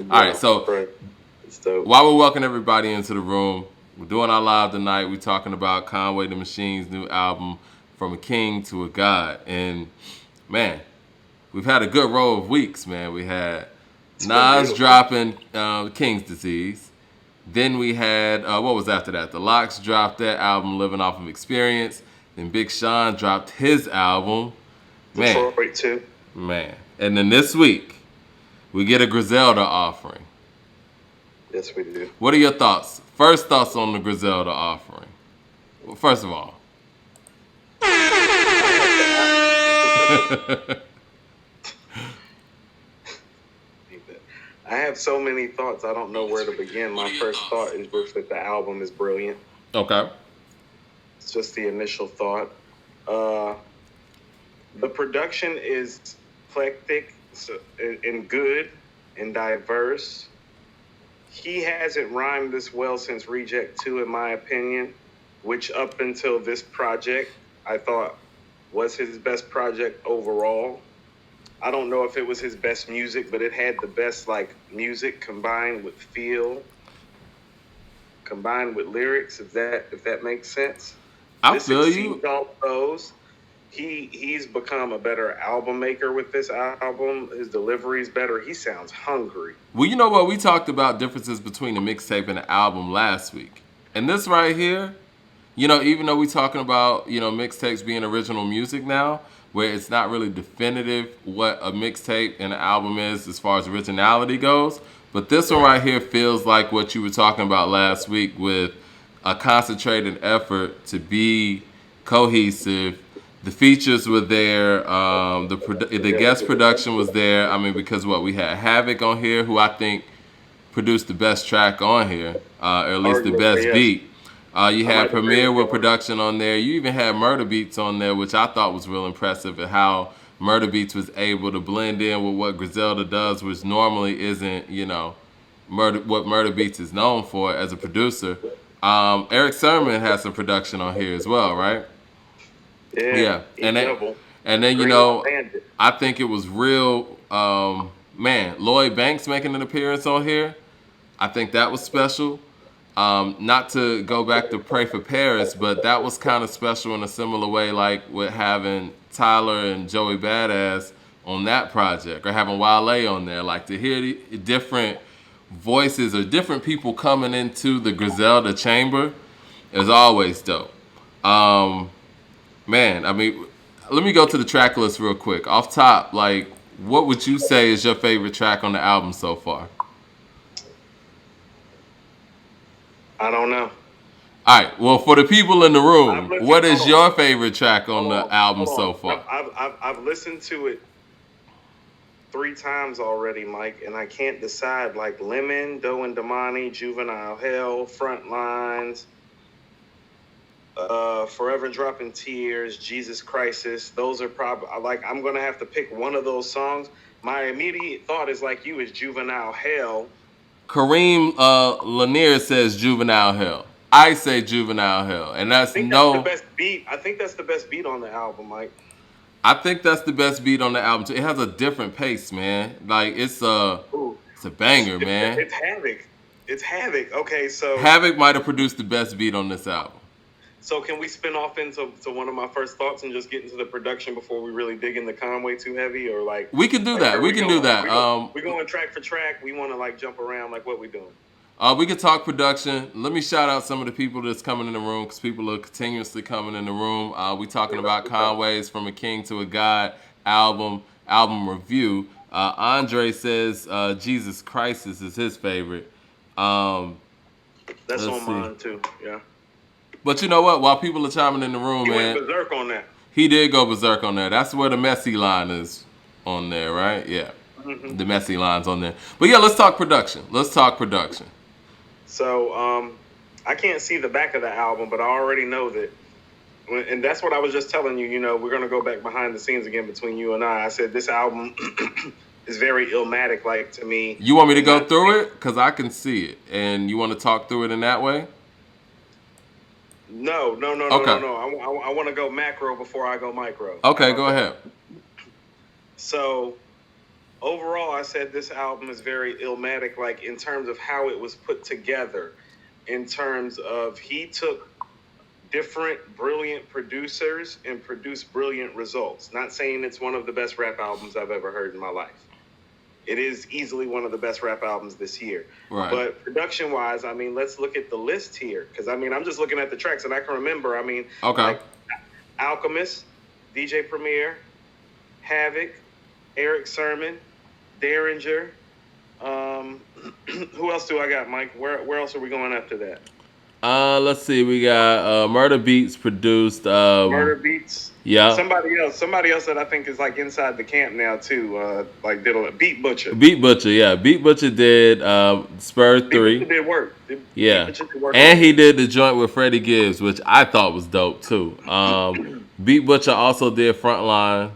All right, so Right. It's dope. while we're welcoming everybody into the room, we're doing our live tonight. We're talking about Conway the Machine's new album, From a King to a God. And man, we've had a good row of weeks, man. We had It's been Nas beautiful. dropping King's Disease. Then we had, what was after that? The Lox dropped that album, Living Off of Experience. Then Big Sean dropped his album. Man, Detroit too. man. And then this week, we get a Griselda offering. Yes, we do. What are your thoughts? First thoughts on the Griselda offering. Well, first of all, I have I have so many thoughts. I don't know where to begin. My first thought is just that the album is brilliant. okay. It's just the initial thought. Uh, the production is eclectic and good and diverse. He hasn't rhymed this well since Reject 2, in my opinion, which up until this project, I thought was his best project overall. I don't know if it was his best music, but it had the best like music combined with feel, combined with lyrics, if that makes sense. I This feel exceeds you. all those. He's become a better album maker with this album. His delivery is better. He sounds hungry. Well, you know what? We talked about differences between the mixtape and the album last week. And this right here, even though we're talking about, mixtapes being original music now, where it's not really definitive what a mixtape and an album is as far as originality goes, but this one right here feels like what you were talking about last week with a concentrated effort to be cohesive. The features were there. The guest production was there. I mean, because we had Havoc on here, who I think produced the best track on here, or at least the Arguably, best yes. beat. You I had might agree Premier with you with on that. production on there. You even had Murder Beats on there, which I thought was real impressive at how Murder Beats was able to blend in with what Griselda does, which normally isn't, what Murder Beats is known for as a producer. Eric Sermon has some production on here as well, right? Yeah, Yeah, he double. and then Greenlaw Bandit. I think it was real. Man, Lloyd Banks making an appearance on here. I think that was special. Not to go back to Pray for Paris, but that was kind of special in a similar way, like with having Tyler and Joey Badass on that project, or having Wale on there. Like to hear the different voices or different people coming into the Griselda chamber is always dope. Um, Man, I mean, let me go to the track list real quick. Off top, like, what would you say is your favorite track on the album so far? I don't know. All right. Well, for the people in the I've room, listened. what is Hold on. your favorite track on Hold the on. album Hold so on. No, far? I've listened to it 3 times already, Mike, and I can't decide. Like Lemon, Doe and Damani, Juvenile Hell, Frontlines, Forever Dropping Tears, Jesus Crisis. Those are probably like I'm gonna have to pick one of those songs. My immediate thought is like you is Juvenile Hell. Kareem Lanier says Juvenile Hell. I say Juvenile Hell, and I that's think that's the no. best beat. I think that's the best beat on the album, Mike. I think that's the best beat on the album too. It has a different pace, man. Like Ooh. it's a banger, man. It's Havoc. It's Havoc. Okay, so Havoc might have produced the best beat on this album. can we spin off into one of my first thoughts and just get into the production before we really dig into Conway too heavy, or like We can do like that. where We can do going? that. We going track for track. We want to like jump around. Like what we doing? We could talk production. Let me shout out some of the people that's coming in the room because people are continuously coming in the room. We talking about Conway's From a King to a God album review. Andre says Jesus Christ is his favorite. Um, That's let's on see. mine too. Yeah, But you know what? While people are chiming in the room, he went man, berserk on that. he did go berserk on there. That's where the messy line is on there, right? Yeah. Mm-hmm. The messy line's on there. But yeah, let's talk production. So I can't see the back of the album, but I already know that. And that's what I was just telling you. You know, we're gonna go back behind the scenes again between you and I. I said this album is very Illmatic, like to me. You want me to go through it? Because I can see it. And you want to talk through it in that way? No. Okay. I want to go macro before I go micro. Okay, go ahead. So overall, I said this album is very Illmatic, like in terms of how it was put together, in terms of he took different brilliant producers and produced brilliant results. Not saying it's one of the best rap albums I've ever heard in my life. It is easily one of the best rap albums this year. Right. But production-wise, I mean, let's look at the list here. Because, I mean, I'm just looking at the tracks, and I can remember, I mean, Okay. like Alchemist, DJ Premier, Havoc, Eric Sermon, Derringer. Who else do I got, Mike? Where else are we going after that? Let's see. We got Murder Beats produced. Murder Beats. Yeah. Somebody else that I think is like inside the camp now too. Like did a Beat Butcher. Beat Butcher, yeah. Beat Butcher did Spur 3. Beat Butcher did work. Yeah. Beat Butcher did work. And he did the joint with Freddie Gibbs, which I thought was dope too. Beat Butcher also did Frontlines.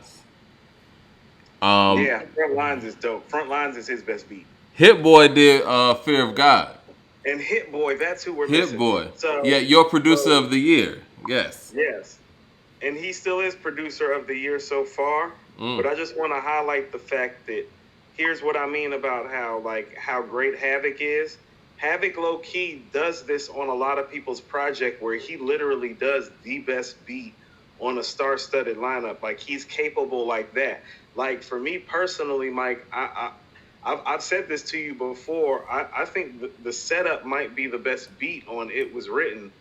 Yeah, Frontlines is dope. Frontlines is his best beat. Hit Boy did Fear of God. And Hit Boy, that's who we're Hit missing. Boy. So, yeah, your producer of the year. Yes. Yes. And he still is producer of the year so far. But I just want to highlight the fact that here's what I mean about how great Havoc is. Havoc low key does this on a lot of people's project where he literally does the best beat on a star-studded lineup. Like he's capable like that. Like for me personally, Mike, I've said this to you before. I think the setup might be the best beat on It Was Written.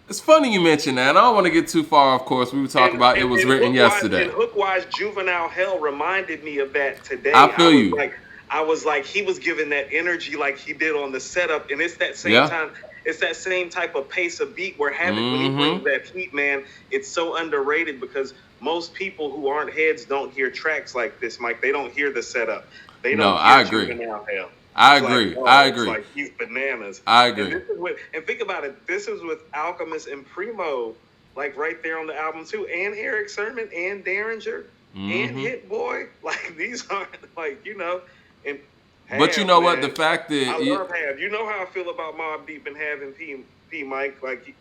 It's funny you mention that. I don't want to get too far, of course. We were talking about It Was Written yesterday. And Hook-wise, Juvenile Hell reminded me of that today. I feel you. I was like, he was giving that energy like he did on the setup. And it's that same time. It's that same type of pace of beat where Havoc, when he brings that heat, man, it's so underrated because most people who aren't heads don't hear tracks like this, Mike. They don't hear the setup. They don't hear I agree. Juvenile Hell. I agree. I agree. It's like he's bananas. I agree. And think about it. This is with Alchemist and Primo, like right there on the album too, and Eric Sermon and Derringer and Hit Boy. Like these aren't like And but you know what? The fact that I love Hav. You know how I feel about Mobb Deep and Hav and P Mike. Like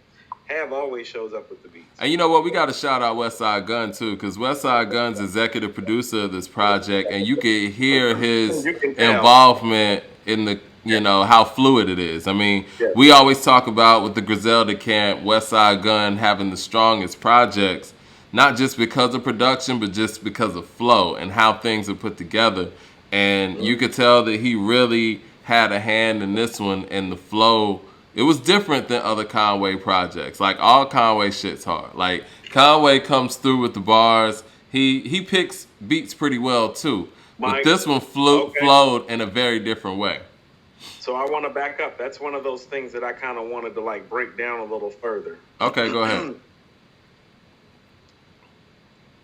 Hav always shows up with the beats. And you know what? We got to shout out Westside Gunn too, because Westside Gunn's executive producer of this project, and you can hear his involvement in the how fluid it is. I mean, we always talk about with the Griselda camp, Westside Gunn having the strongest projects, not just because of production, but just because of flow and how things are put together. And you could tell that he really had a hand in this one, and the flow. It was different than other Conway projects. Like all Conway shit's hard. Like Conway comes through with the bars. He picks beats pretty well too. But this one flowed in a very different way. So I want to back up. That's one of those things that I kind of wanted to like break down a little further. Okay, go ahead.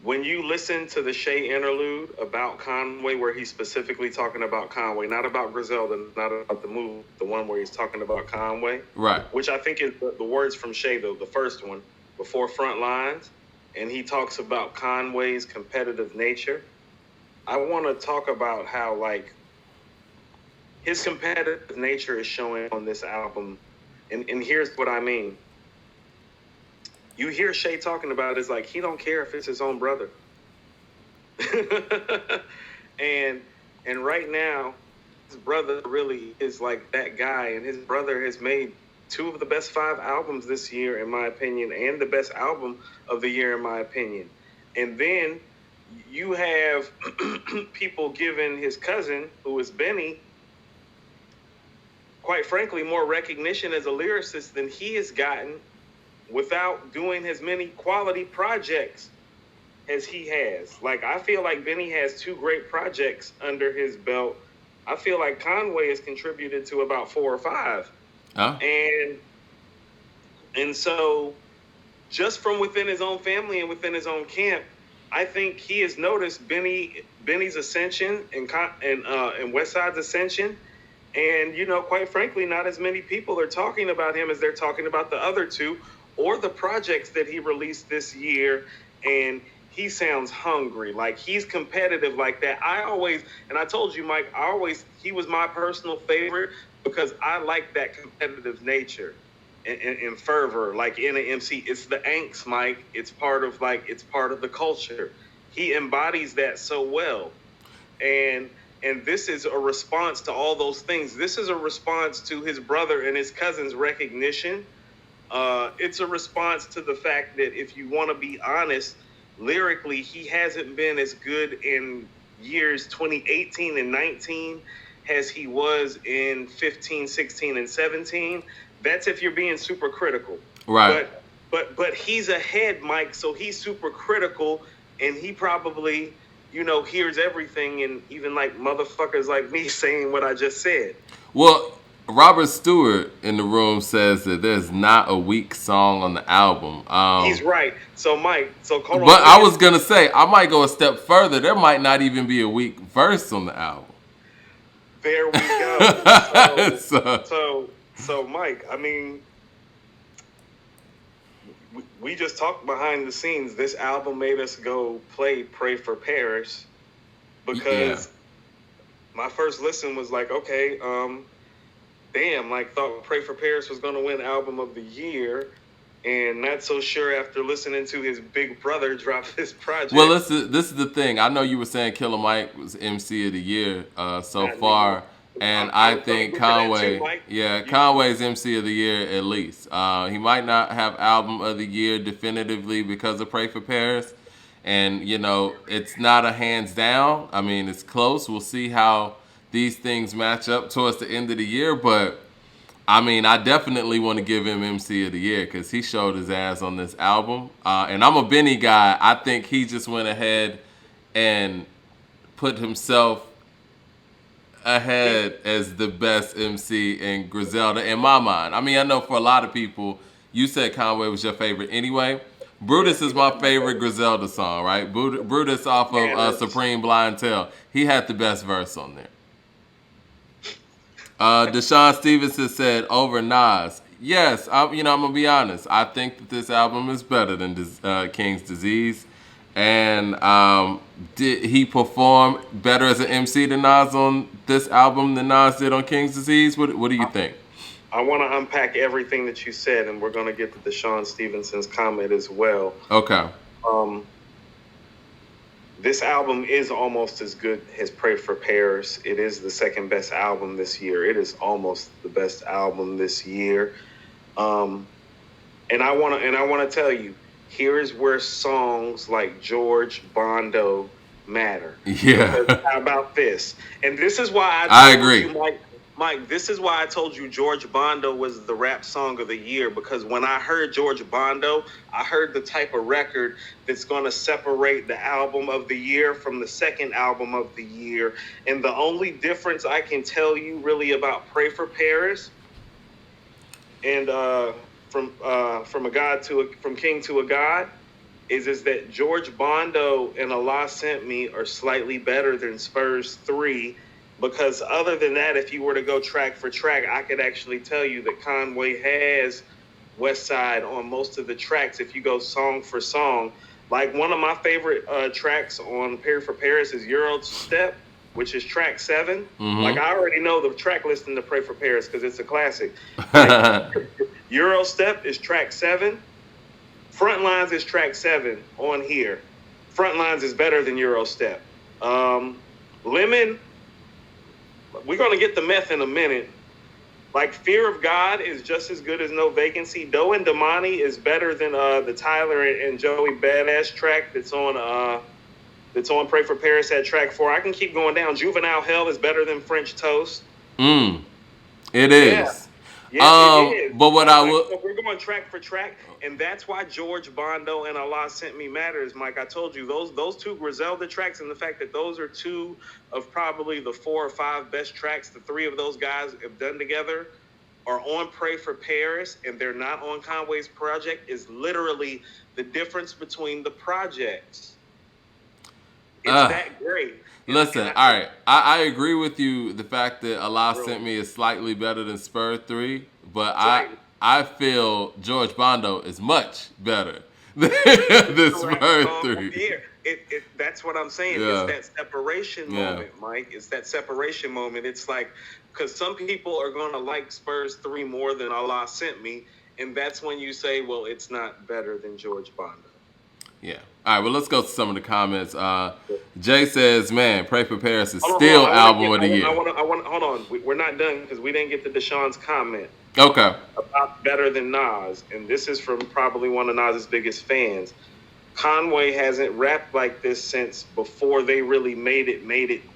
When you listen to the Shay interlude about Conway, where he's specifically talking about Conway, not about Griselda, not about the move, the one where he's talking about Conway, right? Which I think is the words from Shay, though, the first one, before Front Lines, and he talks about Conway's competitive nature. I want to talk about how, like, his competitive nature is showing on this album, and here's what I mean. You hear Shay talking about it, it's like he don't care if it's his own brother. and right now, his brother really is like that guy, and his brother has made 2 of the best 5 albums this year, in my opinion, and the best album of the year, in my opinion. And then you have people giving his cousin, who is Benny, quite frankly, more recognition as a lyricist than he has gotten without doing as many quality projects as he has. Like, I feel like Benny has 2 great projects under his belt. I feel like Conway has contributed to about 4 or 5. Huh? And so just from within his own family and within his own camp, I think he has noticed Benny's ascension and Westside's ascension. And, quite frankly, not as many people are talking about him as they're talking about the other 2 or the projects that he released this year. And he sounds hungry, like he's competitive like that. And I told you, Mike, he was my personal favorite because I like that competitive nature and fervor, like in an MC. It's the angst, Mike. It's part of the culture. He embodies that so well. And And this is a response to all those things. This is a response to his brother and his cousin's recognition. It's a response to the fact that, if you want to be honest, lyrically, he hasn't been as good in years 2018 and 19 as he was in 15, 16, and 17. That's if you're being super critical. Right. But he's ahead, Mike, so he's super critical, and he probably, hears everything, and even like motherfuckers like me saying what I just said. Well, Robert Stewart in the room says that there's not a weak song on the album. He's right. So, Mike, hold on. But I was going to say, I might go a step further. There might not even be a weak verse on the album. There we go. So, Mike, I mean, we just talked behind the scenes. This album made us go Pray for Paris, because my first listen was like, okay, damn, like, thought Pray for Paris was going to win Album of the Year, and not so sure after listening to his big brother drop his project. Well, this is the thing. I know you were saying Killer Mike was MC of the Year so far. And I think Conway, Conway's MC of the Year at least. He might not have Album of the Year definitively because of Pray for Paris. And, it's not a hands down. I mean, it's close. We'll see how these things match up towards the end of the year. But, I mean, I definitely want to give him MC of the Year because he showed his ass on this album. And I'm a Benny guy. I think he just went ahead and put himself ahead as the best MC in Griselda in my mind. I mean, I know for a lot of people, you said Conway was your favorite anyway. Brutus is my favorite Griselda song, right? Brutus off of Supreme Blind Tale. He had the best verse on there. Deshaun Stevenson said over Nas. Yes, I'm gonna be honest. I think that this album is better than King's Disease. And did he perform better as an MC than Nas on this album than Nas did on King's Disease? What do you think? I want to unpack everything that you said, and we're going to get to Deshaun Stevenson's comment as well. Okay. This album is almost as good as Pray for Paris. It is the second best album this year. It is almost the best album this year. And I want to tell you, here is where songs like George Bondo matter. Yeah. Because how about this? And this is why I agree. Mike, this is why I told you George Bondo was the rap song of the year, because when I heard George Bondo, I heard the type of record that's going to separate the album of the year from the second album of the year. And the only difference I can tell you really about Pray for Paris and from King to a God is that George Bondo and Allah Sent Me are slightly better than Spurs 3. Because other than that, if you were to go track for track, I could actually tell you that Conway has West Side on most of the tracks if you go song for song. Like, one of my favorite tracks on Pray for Paris is Euro Step, which is track 7. Mm-hmm. Like, I already know the track listing to Pray for Paris because it's a classic. Like, Euro Step is track 7. Frontlines is track 7 on here. Frontlines is better than Euro Step. Lemon, we're going to get the meth in a minute. Like, Fear of God is just as good as No Vacancy. Doe and Damani is better than the Tyler and Joey Badass track that's on Pray for Paris at track 4. I can keep going down. Juvenile Hell is better than French Toast. It is. Yeah, it is. But what we're going track for track, and that's why George Bondo and Allah Sent Me matters, Mike. I told you those two Griselda tracks, and the fact that those are two of probably the 4 or 5 best tracks the 3 of those guys have done together are on Pray for Paris, and they're not on Conway's project, is literally the difference between the projects. It's that great. Listen, all right. I agree with you. The fact that Allah Sent Me is slightly better than Spur 3, but I feel George Bondo is much better than Spur 3. That's what I'm saying. Yeah. It's that separation moment, Mike. It's that separation moment. It's like, because some people are going to like Spurs 3 more than Allah Sent Me, and that's when you say, well, it's not better than George Bondo. Yeah. All right. Well, let's go to some of the comments. Jay says, "Man, Pray for Paris is Hold on, still hold on. album of the year." I want to, hold on. We're not done because we didn't get to Deshaun's comment Okay. about better than Nas. And this is from probably one of Nas's biggest fans. Conway hasn't rapped like this since before they really made it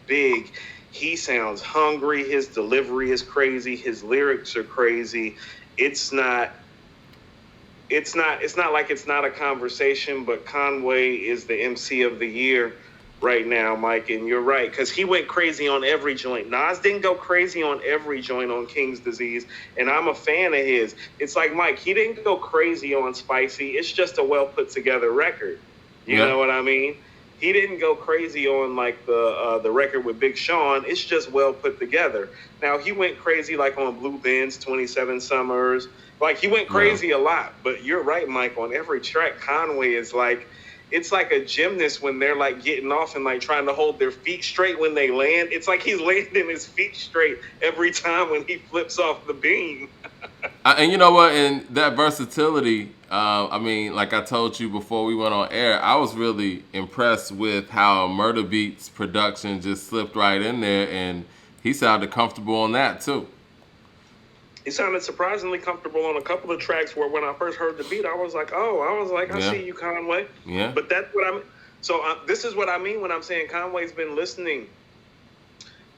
big. He sounds hungry. His delivery is crazy. His lyrics are crazy. It's not like it's not a conversation, but Conway is the MC of the year right now, Mike. And you're right, because he went crazy on every joint. Nas didn't go crazy on every joint on King's Disease, and I'm a fan of his. It's like, Mike, he didn't go crazy on Spicy. It's just a well put together record. You know what I mean? He didn't go crazy on like the record with Big Sean. It's just well put together. Now he went crazy like on Blue Benz, 27 Summers. Like he went crazy a lot. But you're right, Mike. On every track, Conway is like, it's like a gymnast when they're like getting off and like trying to hold their feet straight when they land. It's like he's landing his feet straight every time when he flips off the beam. And you know what? And that versatility, I mean, like I told you before we went on air, I was really impressed with how Murder Beats production just slipped right in there, and he sounded comfortable on that too. He sounded surprisingly comfortable on a couple of tracks where when I first heard the beat, I was like, I see you, Conway. Yeah. But that's what I'm. So this is what I mean when I'm saying Conway's been listening.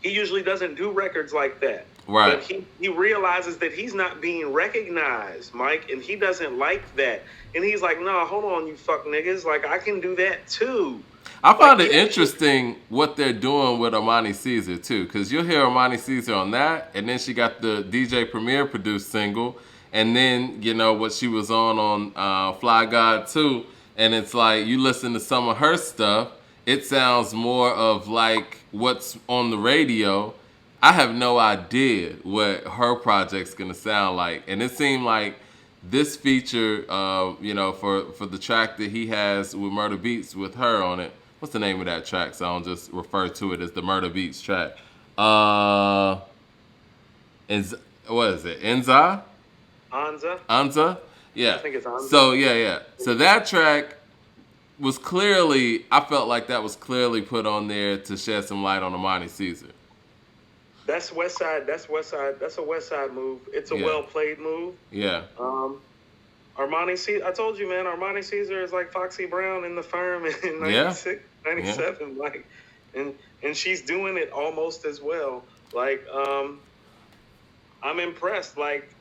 He usually doesn't do records like that. Right. But he realizes that he's not being recognized, Mike, and he doesn't like that. And he's like, no, hold on, you fuck niggas. Like, I can do that too. I find it interesting what they're doing with Armani Caesar too, because you'll hear Armani Caesar on that, and then she got the DJ Premier produced single, and then you know what she was on Fly God 2, and it's like you listen to some of her stuff, it sounds more of like what's on the radio. I have no idea what her project's gonna sound like, and it seemed like this feature, you know, for the track that he has with Murder Beats with her on it. What's the name of that track? So I'll just refer to it as the Murder Beats track. What is it? Anza? Yeah. I think it's Anza. So yeah. So that track was clearly, I felt like that was clearly put on there to shed some light on Armani Caesar. That's West Side. That's a West Side move. It's a well played move. Yeah. Armani Caesar, I told you, man, Armani Caesar is like Foxy Brown in The Firm in 96, 97. Like, and she's doing it almost as well. Like, I'm impressed. Like,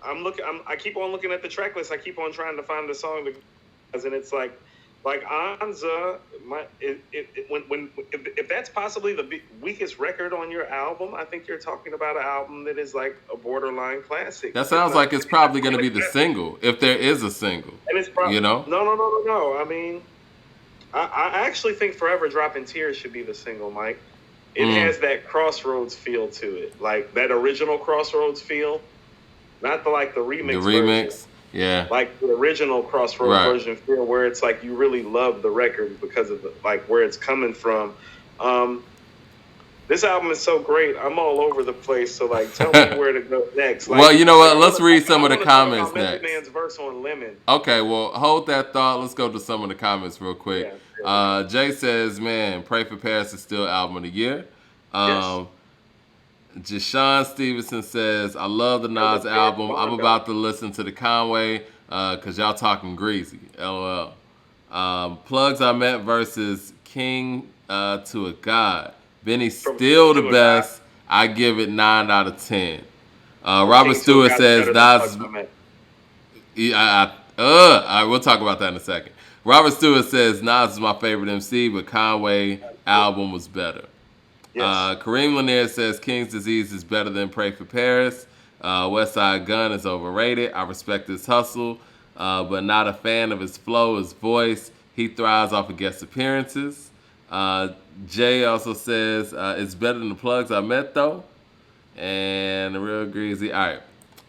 I keep on looking at the track list. I keep on trying to find the song, and it's like Anza, if that's possibly the weakest record on your album, I think you're talking about an album that is like a borderline classic. That sounds like it's probably going to be the single, if there is a single. And it's probably, you know? No. I mean, I actually think Forever Dropping Tears should be the single, Mike. It has that Crossroads feel to it, like that original Crossroads feel, not the remix. The remix. Version. Yeah, like the original Crossroads version feel, where it's like you really love the record because of where it's coming from. This album is so great. I'm all over the place. So tell me where to go next. Well, you know what? Let's read some of the comments next. Method Man's verse on Lemon. Okay, well, hold that thought. Let's go to some of the comments real quick. Yeah. Jay says, "Man, Pray for Paris is still album of the year." Yes. Jashawn Stevenson says, "I love the Nas album. I'm about to listen to the Conway because y'all talking greasy. LOL." Plugs I Met versus King to a God. Benny's still the best. I give it 9 out of 10. Robert Stewart says Nas. All right, we'll talk about that in a second. Robert Stewart says Nas is my favorite MC, but Conway album was better. Yes. Kareem Lanier says King's Disease is better than Pray for Paris. West Side Gun is overrated. I respect his hustle, but not a fan of his flow, his voice. He thrives off of guest appearances. Jay also says it's better than the Plugs I Met, though. And the Real Greasy. All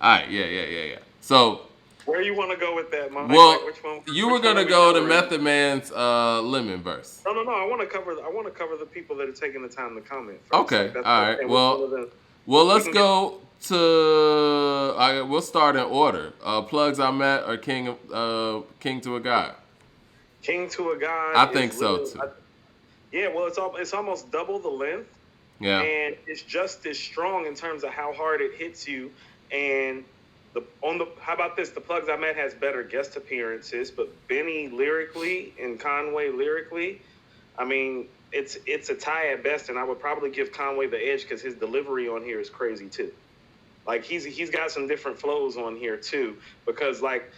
right. Yeah. So, where you want to go with that, Mike? Well, which one, you were gonna go to Method Man's Lemon verse. No. I want to cover the people that are taking the time to comment first. Okay. All right. Well, let's go to. We'll start in order. Plugs I Met or King to a God. King to a God I is think so really, too. yeah. Well, it's almost double the length, Yeah. and it's just as strong in terms of how hard it hits you. And how about this? The Plugs I Met has better guest appearances, but Benny lyrically and Conway lyrically, I mean, it's a tie at best, and I would probably give Conway the edge because his delivery on here is crazy too. Like he's got some different flows on here too, because like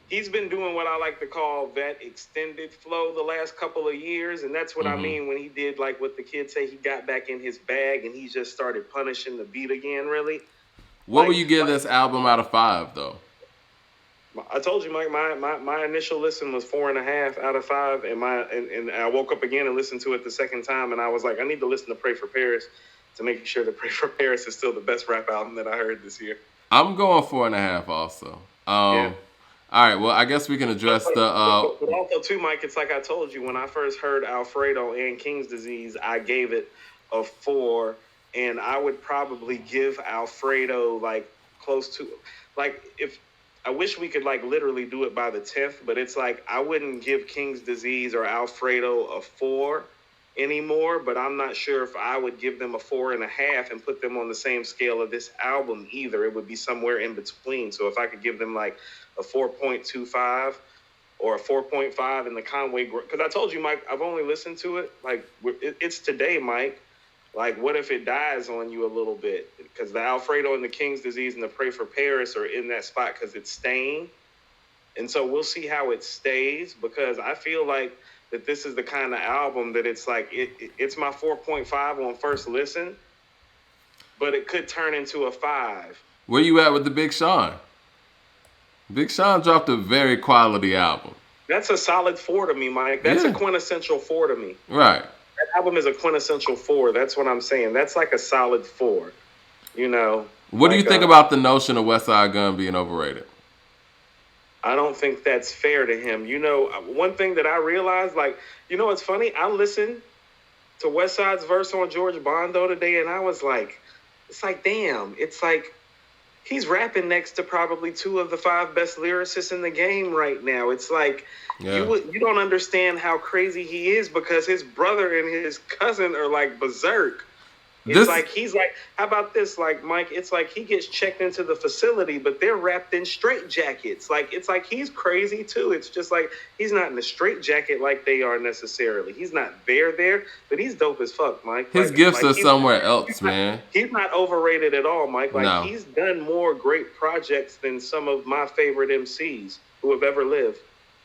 he's been doing what I like to call that extended flow the last couple of years, and that's what I mean when he did like what the kids say, he got back in his bag and he just started punishing the beat again. Really, What would you give this album out of 5 though? I told you, Mike, my initial listen was 4.5 out of 5, and and I woke up again and listened to it the second time, and I was like, I need to listen to Pray for Paris to make sure that Pray for Paris is still the best rap album that I heard this year. I'm going 4.5 also. Yeah. All right. Well, I guess we can address the. But also too, Mike, it's like I told you when I first heard Alfredo and King's Disease, I gave it a 4, and I would probably give Alfredo like close to, like if I wish we could like literally do it by the 10th, but it's like I wouldn't give King's Disease or Alfredo a 4 anymore, but I'm not sure if I would give them a 4.5 and put them on the same scale of this album either. It would be somewhere in between. So if I could give them like a 4.25 or a 4.5 in the Conway, because I told you, Mike, I've only listened to it like it's today, Mike. Like, what if it dies on you a little bit? Because the Alfredo and the King's Disease and the Pray for Paris are in that spot because it's staying. And so we'll see how it stays, because I feel like that this is the kind of album that it's like, it's my 4.5 on first listen, but it could turn into a 5. Where you at with the Big Sean? Big Sean dropped a very quality album. That's a solid 4 to me, Mike. That's a quintessential 4 to me. Right. That album is a quintessential 4. That's what I'm saying. That's like a solid 4. You know. What do you think about the notion of Westside Gunn being overrated? I don't think that's fair to him. You know, one thing that I realized, like, you know, it's funny. I listened to Westside's verse on George Bondo today, and I was like, it's like, damn. It's like he's rapping next to probably 2 of the 5 best lyricists in the game right now. It's like you don't understand how crazy he is, because his brother and his cousin are like berserk. It's like he's like, how about this? Like, Mike, it's like he gets checked into the facility, but they're wrapped in straitjackets. Like, it's like he's crazy too. It's just like he's not in a straitjacket like they are necessarily. He's not there, but he's dope as fuck, Mike. His gifts are somewhere else, man. He's not overrated at all, Mike. Like, he's done more great projects than some of my favorite MCs who have ever lived.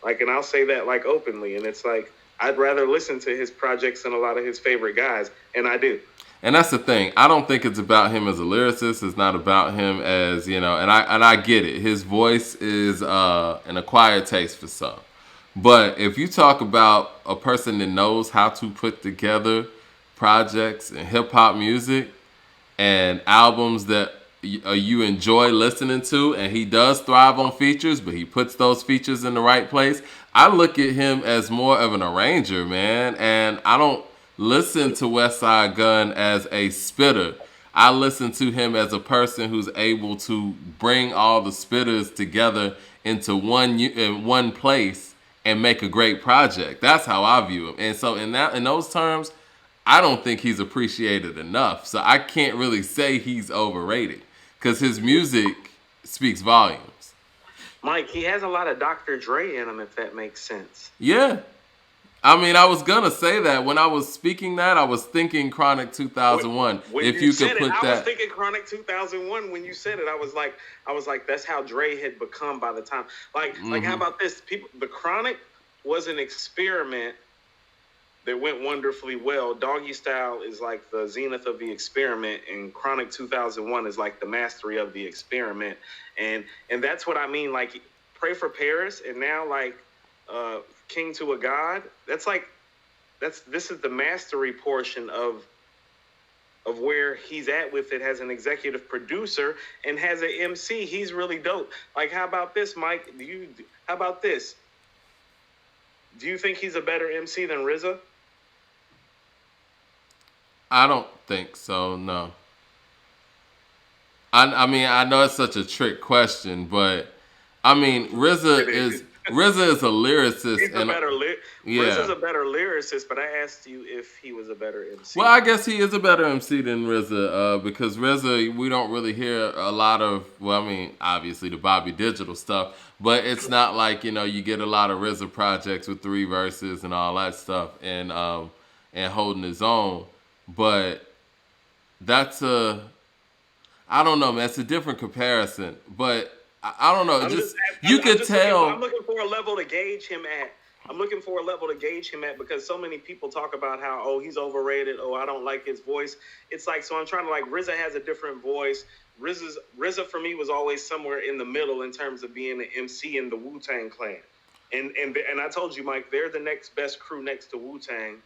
Like, and I'll say that like openly. And it's like, I'd rather listen to his projects than a lot of his favorite guys, and I do. And that's the thing. I don't think it's about him as a lyricist. It's not about him as, you know, and I get it. His voice is an acquired taste for some. But if you talk about a person that knows how to put together projects and hip hop music and albums that you enjoy listening to, and he does thrive on features, but he puts those features in the right place, I look at him as more of an arranger, man. And I don't listen to Westside Gunn as a spitter. I listen to him as a person who's able to bring all the spitters together into one place and make a great project. That's how I view him. And so in those terms, I don't think he's appreciated enough. So I can't really say he's overrated, because his music speaks volumes. Mike, he has a lot of Dr. Dre in him, if that makes sense. Yeah. I mean, I was gonna say that when I was speaking that, I was thinking Chronic 2001. If you could put that, I was thinking Chronic 2001 when you said it. I was like, that's how Dre had become by the time. Like how about this? The Chronic was an experiment that went wonderfully well. Doggy Style is like the zenith of the experiment, and Chronic 2001 is like the mastery of the experiment. And that's what I mean. Like, Pray for Paris, and now like King to a God. This is the mastery portion of where he's at with it. Has an executive producer and has an MC. He's really dope. Like, how about this, Mike? How about this? Do you think he's a better MC than RZA? I don't think so, no. I mean, I know it's such a trick question, but I mean, RZA is RZA is a lyricist, He's a and better yeah. RZA's a better lyricist, but I asked you if he was a better Well, MC. I guess he is a better MC than RZA, because RZA, we don't really hear a lot of. Well, I mean, obviously the Bobby Digital stuff, but it's not like you get a lot of RZA projects with 3 verses and all that stuff, and holding his own. But that's a I don't know, man. It's a different comparison, but I don't know. I'm just Just you I'm could just looking tell I'm looking for a level to gauge him at. I'm looking for a level to gauge him at because so many people talk about how he's overrated. Oh, I don't like his voice. It's like so I'm trying to like RZA has a different voice. RZA for me was always somewhere in the middle in terms of being an MC in the Wu-Tang Clan. And I told you, Mike, they're the next best crew next to Wu-Tang,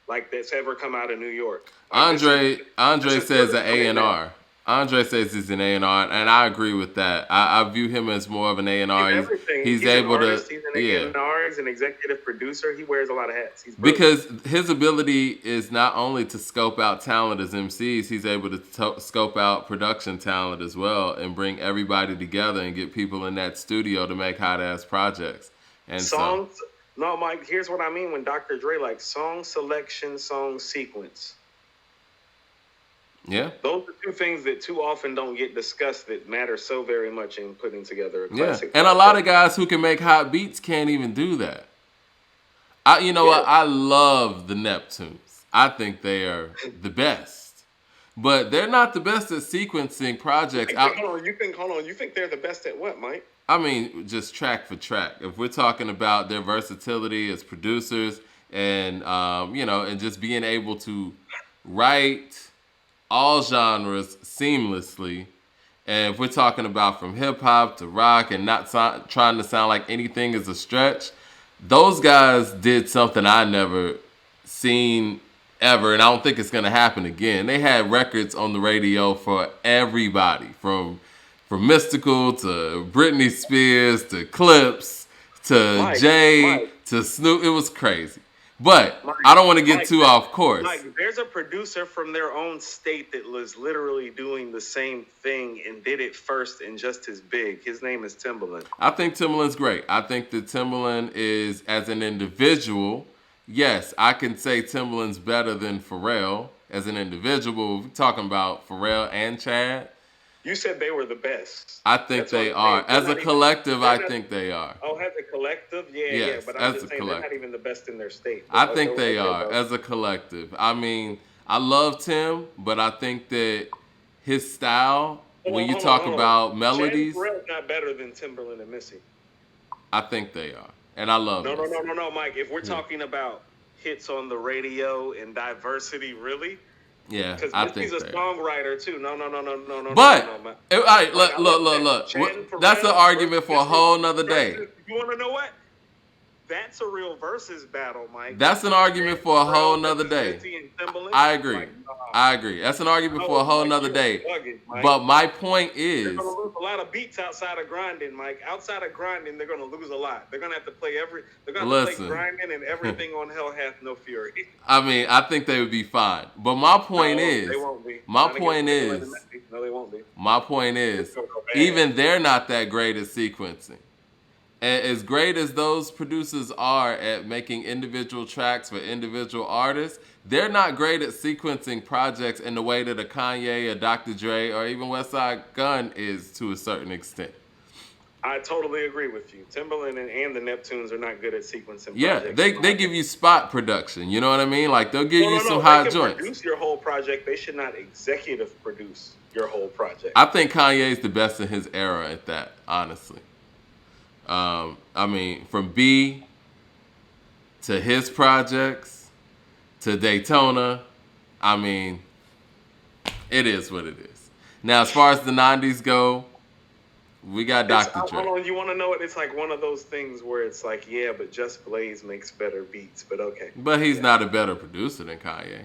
like that's ever come out of New York. Like, Andre this is says where an they're A and at. R. Andre says he's an A&R, and I agree with that. I view him as more of an He's A&R. everything. He's He's an able to, artist. He's an yeah, A&R. He's an executive producer. He wears a lot of hats. He's brilliant. because his ability is not only to scope out talent as MCs, he's able to scope out production talent as well, and bring everybody together and get people in that studio to make hot ass projects. And so, Songs. No, Mike. Here's what I mean when Dr. Dre like song selection, song sequence. yeah, Those are two things that too often don't get discussed that matter so very much in putting together a yeah, classic. and a lot of project. guys who can make hot beats can't even do that. You know Yeah. what? I love the Neptunes. I think they are the best, but they're not the best at sequencing projects. Hold on. You think they're the best at what, Mike? I mean, just track for track. If we're talking about their versatility as producers, and and just being able to write all genres seamlessly. And if we're talking about from hip hop to rock and not trying to sound like anything is a stretch, those guys did something I never seen ever, and I don't think it's gonna happen again. They had records on the radio for everybody, from Mystical to Britney Spears to Clips to Mike, Jay Mike, to Snoop. It was crazy. But Mike, I don't want to get Mike, too off course. Mike, there's a producer from their own state that was literally doing the same thing and did it first and just as big. His name is Timbaland. I think Timbaland's great. I think that Timbaland is, as an individual, yes, I can say Timbaland's better than Pharrell as an individual. We're talking about Pharrell and Chad. You said they were the best. I think That's what they I'm are. saying. They're As a not even- collective, they're I not- think they are. Oh, as a collective? Yeah, Yes, But as I'm a just saying they're not collective. even the best in their state. I But think they okay, are bro. as a collective. I mean, I love Tim, but I think that his style, when you talk about melodies, Chad Pharrell's not better than Timberland and Missy. I think they are. And I love Missy. No, Mike. If we're talking about hits on the radio and diversity, really? Yeah, Because I Missy's think a they are. songwriter too. No. But, Mike. all right, Like, I love look. Chad Pharrell That's an argument for a versus whole nother Missy. day. You want to know what? That's a real versus battle, Mike. That's an argument for a whole nother day. Missy and Timberland. I agree. Like, nah. I agree. That's an argument for a whole nother day. Bugging, Mike. But my point They're is, gonna lose a lot of beats outside of grinding, Mike. Outside of grinding, they're gonna lose a lot. They're gonna have to play They're gonna have to play grinding and everything on Hell Hath No Fury. I mean, I think they would be fine. But my point No, is, they won't be. my Not point against is, Timberland and Missy. No, they won't be. my point is, It's gonna go bad. even they're not that great at sequencing. And as great as those producers are at making individual tracks for individual artists, they're not great at sequencing projects in the way that a Kanye, a Dr. Dre, or even Westside Gunn is to a certain extent. I totally agree with you. Timberland and the Neptunes are not good at sequencing. Yeah, projects. they give you spot production. You know what I mean? Like they'll give you some They hot can joints. produce your whole project. They should not executive produce your whole project. I think Kanye's the best in his era at that, honestly. I mean, from B to his projects to Daytona, I mean, it is what it is. Now, as far as the 90s go, we got Dr. Dre. Hold on, you want to know what? It's like one of those things where it's like, yeah, but Just Blaze makes better beats, but okay. But he's not a better producer than Kanye.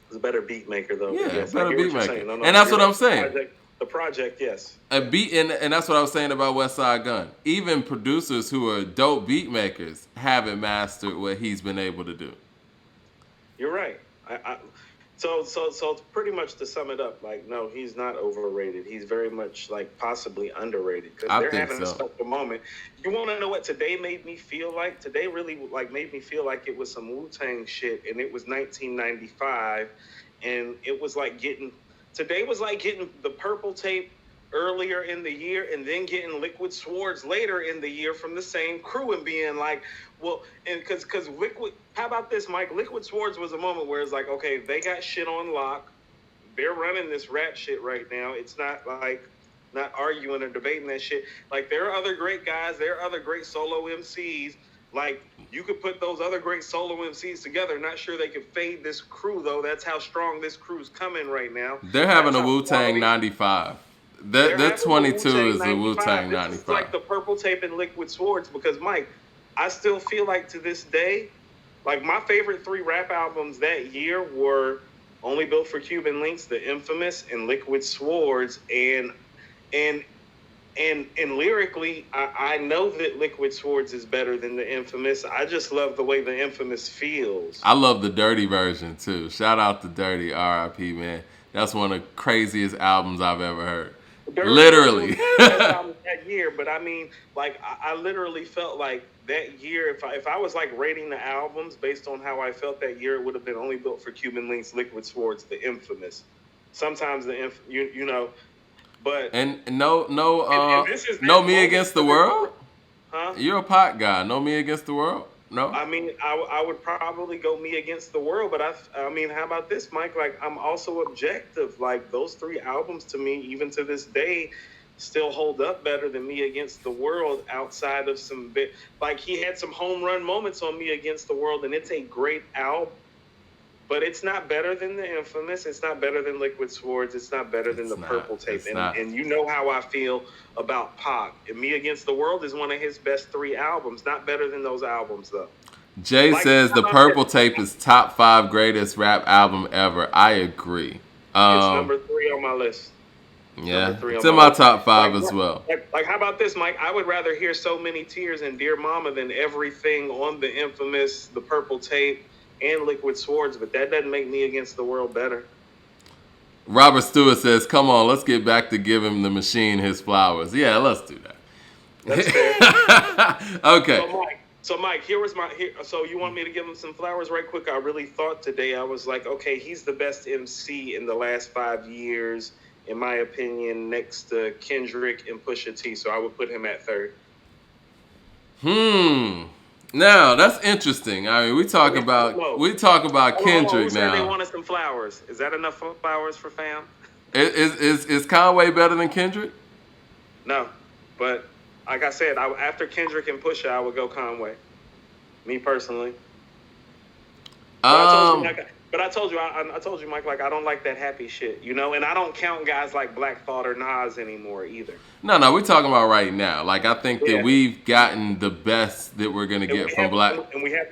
He's a better beat maker, though. Yeah, yes, better I get beat what you're maker. saying. And that's what I'm saying. The project, yes. A beat, and that's what I was saying about Westside Gunn. Even producers who are dope beat makers haven't mastered what he's been able to do. You're right. So pretty much to sum it up, like, no, he's not overrated. He's very much like possibly underrated because I they're think having a so. special moment. You want to know what today made me feel like? Today really like made me feel like it was some Wu-Tang shit, and it was 1995, and it was like getting today was like getting the purple tape earlier in the year and then getting Liquid Swords later in the year from the same crew and being like, well, and because Liquid, how about this, Mike? Liquid Swords was a moment where it's like, okay, they got shit on lock. They're running this rap shit right now. It's not like not arguing or debating that shit. Like there are other great guys, there are other great solo MCs. Like you could put those other great solo MCs together. Not sure they could fade this crew though. That's how strong this crew's coming right now. They're having That's a how Wu-Tang quality 95. they're Their having the 22 Wu-Tang is a 95. Wu-Tang This is 95. like the purple tape and Liquid Swords because Mike, I still feel like to this day, like my favorite three rap albums that year were Only Built for Cuban Links, The Infamous, and Liquid Swords. And and lyrically, I know that Liquid Swords is better than The Infamous. I just love the way The Infamous feels. I love the Dirty version too. Shout out to Dirty, R.I.P. man. That's one of the craziest albums I've ever heard. Dirty Literally. was the best album that year, but I mean, like I literally felt like that year, if I was like rating the albums based on how I felt that year, it would have been Only Built for Cuban Links, Liquid Swords, The Infamous. Sometimes you know, but And no and this is no that Me moment Against the for World? huh? You're a pot guy. No Me Against the World? No? I mean, I would probably go Me Against the World, but I mean, how about this, Mike? Like, I'm also objective. Like, those three albums to me, even to this day, still hold up better than Me Against the World outside of some bit. Like, he had some home run moments on Me Against the World, and it's a great album. But it's not better than The Infamous. It's not better than Liquid Swords. It's not better than It's the not. Purple Tape. It's not. And you know how I feel about Pac. And Me Against the World is one of his best three albums. Not better than those albums, though. Jay Like, says how the about Purple this? Tape is top 5 greatest rap album ever. I agree. It's number 3 on my list. Yeah, Number 3 it's on in my my list. top 5 Like, as well. like, how about this, Mike? I would rather hear So Many Tears and Dear Mama than everything on The Infamous, The Purple Tape, and Liquid Swords, but that doesn't make Me Against the World better. Robert Stewart says, "Come on, let's get back to giving the machine his flowers." Yeah, let's do That's fair. that. Okay. So Mike, so you want me to give him some flowers right quick? I really thought today, I was like, okay, he's the best MC in the last 5 years, in my opinion, next to Kendrick and Pusha T. So I would put him at third. Now that's interesting. I mean, we talk about Hold on, who Kendrick said they now. wanted some flowers? Is that enough flowers for fam? Is Conway better than Kendrick? No, but like I said, after Kendrick and Pusha, I would go Conway. Me personally. But I told you, Mike, like I don't like that happy shit, you know, and I don't count guys like Black Thought or Nas anymore either. No, we're talking about right now. Like I think Yeah. that we've gotten the best that we're gonna get from Black. And we have.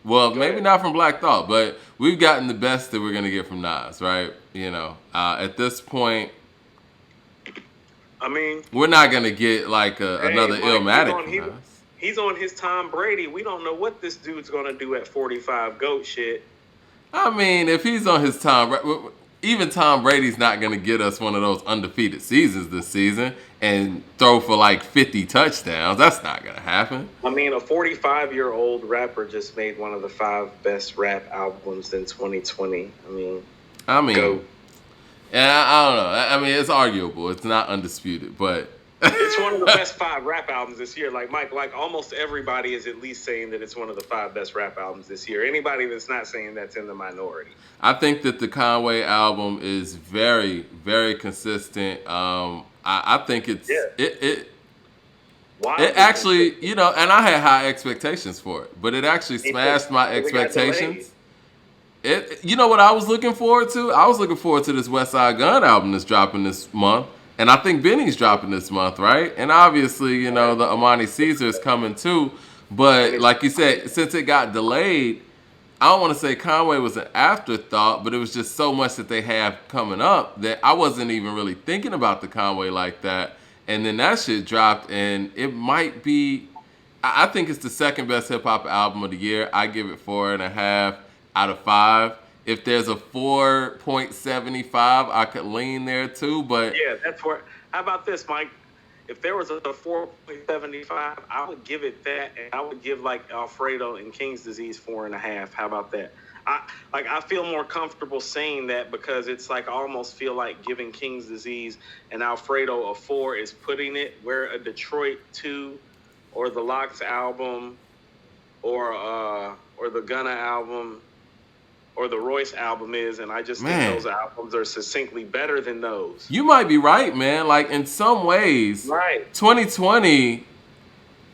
Well, Go maybe ahead. not from Black Thought, but we've gotten the best that we're gonna get from Nas, right? You know, at this point, I mean, we're not gonna get like another Mike, Illmatic from Nas. he's on his Tom Brady. We don't know what this dude's gonna do at 45. Goat shit. I mean, if he's on his Tom, even Tom Brady's not going to get us one of those undefeated seasons this season and throw for like 50 touchdowns. That's not going to happen. I mean, a 45-year-old rapper just made one of the 5 best rap albums in 2020. I mean, Goat. yeah, I don't know. I mean, it's arguable. It's not undisputed, but It's one of the best 5 rap albums this year. Like Mike, like almost everybody is at least saying that it's one of the 5 best rap albums this year. Anybody that's not saying that's in the minority. I think that the Conway album is very, very consistent. I think it's it actually, you know, and I had high expectations for it, but it actually smashed my expectations. You know what I was looking forward to? I was looking forward to this West Side Gun album that's dropping this month. And I think Benny's dropping this month, right? And obviously, you know, the Amani Caesar is coming too. But like you said, since it got delayed, I don't want to say Conway was an afterthought, but it was just so much that they have coming up that I wasn't even really thinking about the Conway like that. And then that shit dropped, and it might be, I think it's the second best hip hop album of the year. I give it 4.5 out of 5. If there's a 4.75, I could lean there too. But Yeah, that's where. How about this, Mike? If there was a 4.75, I would give it that, and I would give like Alfredo and King's Disease 4.5. How about that? I feel more comfortable saying that because it's like I almost feel like giving King's Disease and Alfredo a 4 is putting it where a Detroit 2 or the Locks album or the Gunna album or the Royce album is, and I just think man, those albums are succinctly better than those. you might be right, man. Like in some ways, Right. 2020,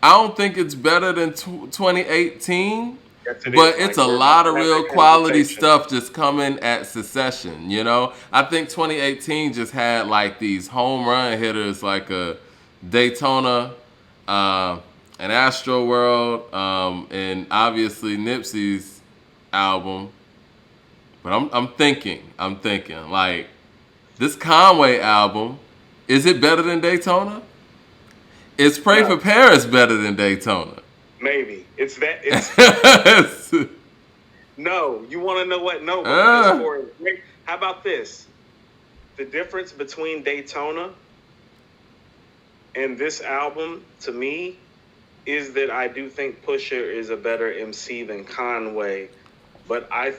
I don't think it's better than 2018. Yes, it But is, it's Mike. a We're lot about of to have real that quality conversation. stuff just coming at succession, you know? I think 2018 just had like these home run hitters like a Daytona, an Astro World, and obviously Nipsey's album. But I'm thinking, like this Conway album, is it better than Daytona? Is Pray for No, Paris better than Daytona? maybe it's that. It's no. You want to know what? No, because uh, for how about this? The difference between Daytona and this album to me is that I do think Pusha is a better MC than Conway, but I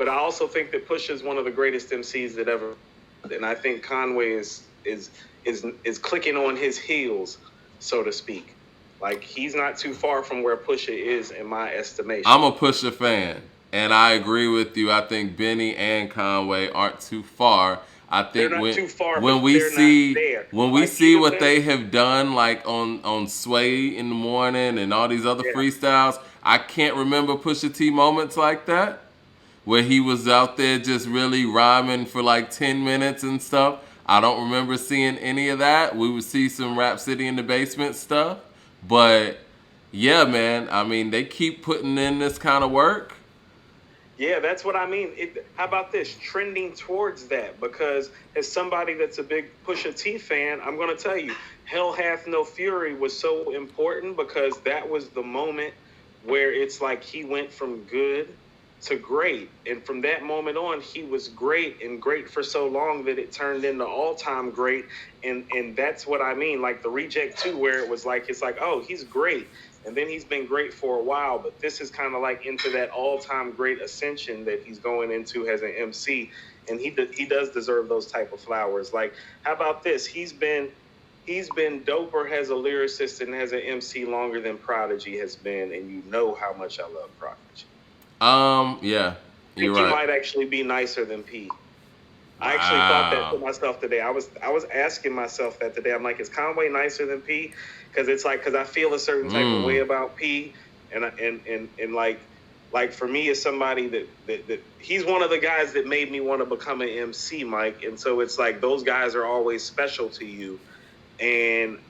also think that Pusha is one of the greatest MCs that ever, and I think Conway is clicking on his heels, so to speak. Like he's not too far from where Pusha is in my estimation. I'm a Pusha fan, and I agree with you. I think Benny and Conway aren't too far. I They're think not too far, when but we they're see not there. when we Like see even what them, they have done, like on Sway in the Morning and all these other yeah. freestyles, I can't remember Pusha T moments like that where he was out there just really rhyming for like 10 minutes and stuff. I don't remember seeing any of that. We would see some Rap City in the Basement stuff, but yeah, man. I mean, they keep putting in this kind of work. Yeah, that's what I mean. How about this? Trending towards that, because as somebody that's a big Pusha T fan, I'm going to tell you, Hell Hath No Fury was so important because that was the moment where it's like he went from good to great. And from that moment on, he was great and great for so long that it turned into all-time great. And that's what I mean. Like the Reject 2, where it was like, it's like, oh, he's great. And then he's been great for a while, but this is kind of like into that all-time great ascension that he's going into as an MC, and he does deserve those type of flowers. Like, how about this? He's been doper as a lyricist and as an MC longer than Prodigy has been, and you know how much I love Prodigy. Yeah, I you're think he right. might actually be nicer than P. I actually thought that to Wow. myself today. I was asking myself that today. I'm like, is Conway nicer than P? Because I feel a certain type of way about P, and like for me as somebody that he's one of the guys that made me want to become an MC, Mike. And so it's like those guys are always special to you.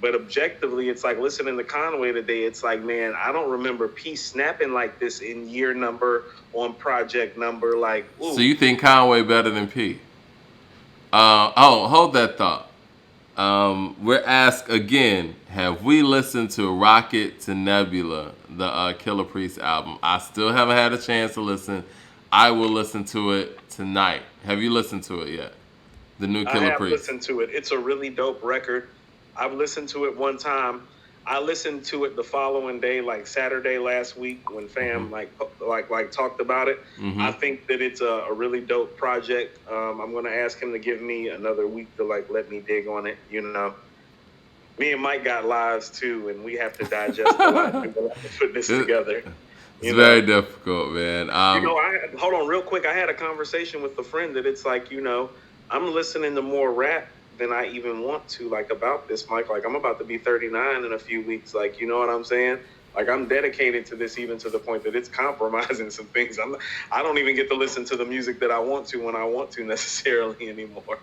But objectively, it's like listening to Conway today. It's like, man, I don't remember P snapping like this in year number on project number. Like, ooh. So you think Conway better than P? Hold that thought. We're asked again, have we listened to Rocket to Nebula, the Killer Priest album? I still haven't had a chance to listen. I will listen to it tonight. Have you listened to it yet? The new I Killer have Priest. listened to it. It's a really dope record. I've listened to it one time. I listened to it the following day, like Saturday last week, when Fam like talked about it. Mm-hmm. I think that it's a really dope project. I'm gonna ask him to give me another week to like let me dig on it. You know, me and Mike got lives too, and we have to digest a lot to put this together. It's very difficult, man. Hold on real quick. I had a conversation with a friend that it's like, I'm listening to more rap than I even want to, like, about this, Mike. Like, I'm about to be 39 in a few weeks. Like, you know what I'm saying? Like, I'm dedicated to this even to the point that it's compromising some things. I don't even get to listen to the music that I want to when I want to necessarily anymore.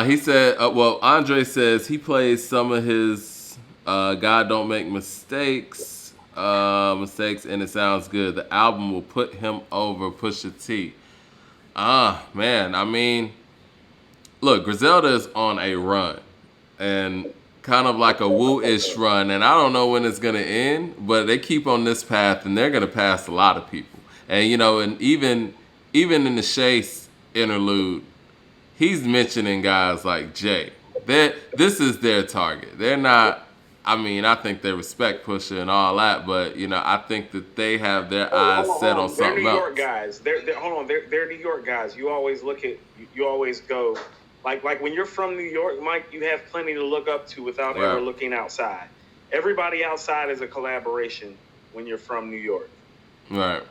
He said, Andre says he plays some of his God Don't Make Mistakes, and it sounds good. The album will put him over Pusha T. Man, I mean, look, Griselda is on a run, and kind of like a woo-ish run, and I don't know when it's going to end, but they keep on this path, and they're going to pass a lot of people. And, and even even in the Chase interlude, he's mentioning guys like Jay. This is their target. They're not. I mean, I think they respect Pusha and all that, but I think that they have their eyes set on They're New something York else. guys. Hold on. They're New York guys. You always look at. You always go. Like when you're from New York, Mike, you have plenty to look up to without ever Right. looking outside. Everybody outside is a collaboration when you're from New York. Right.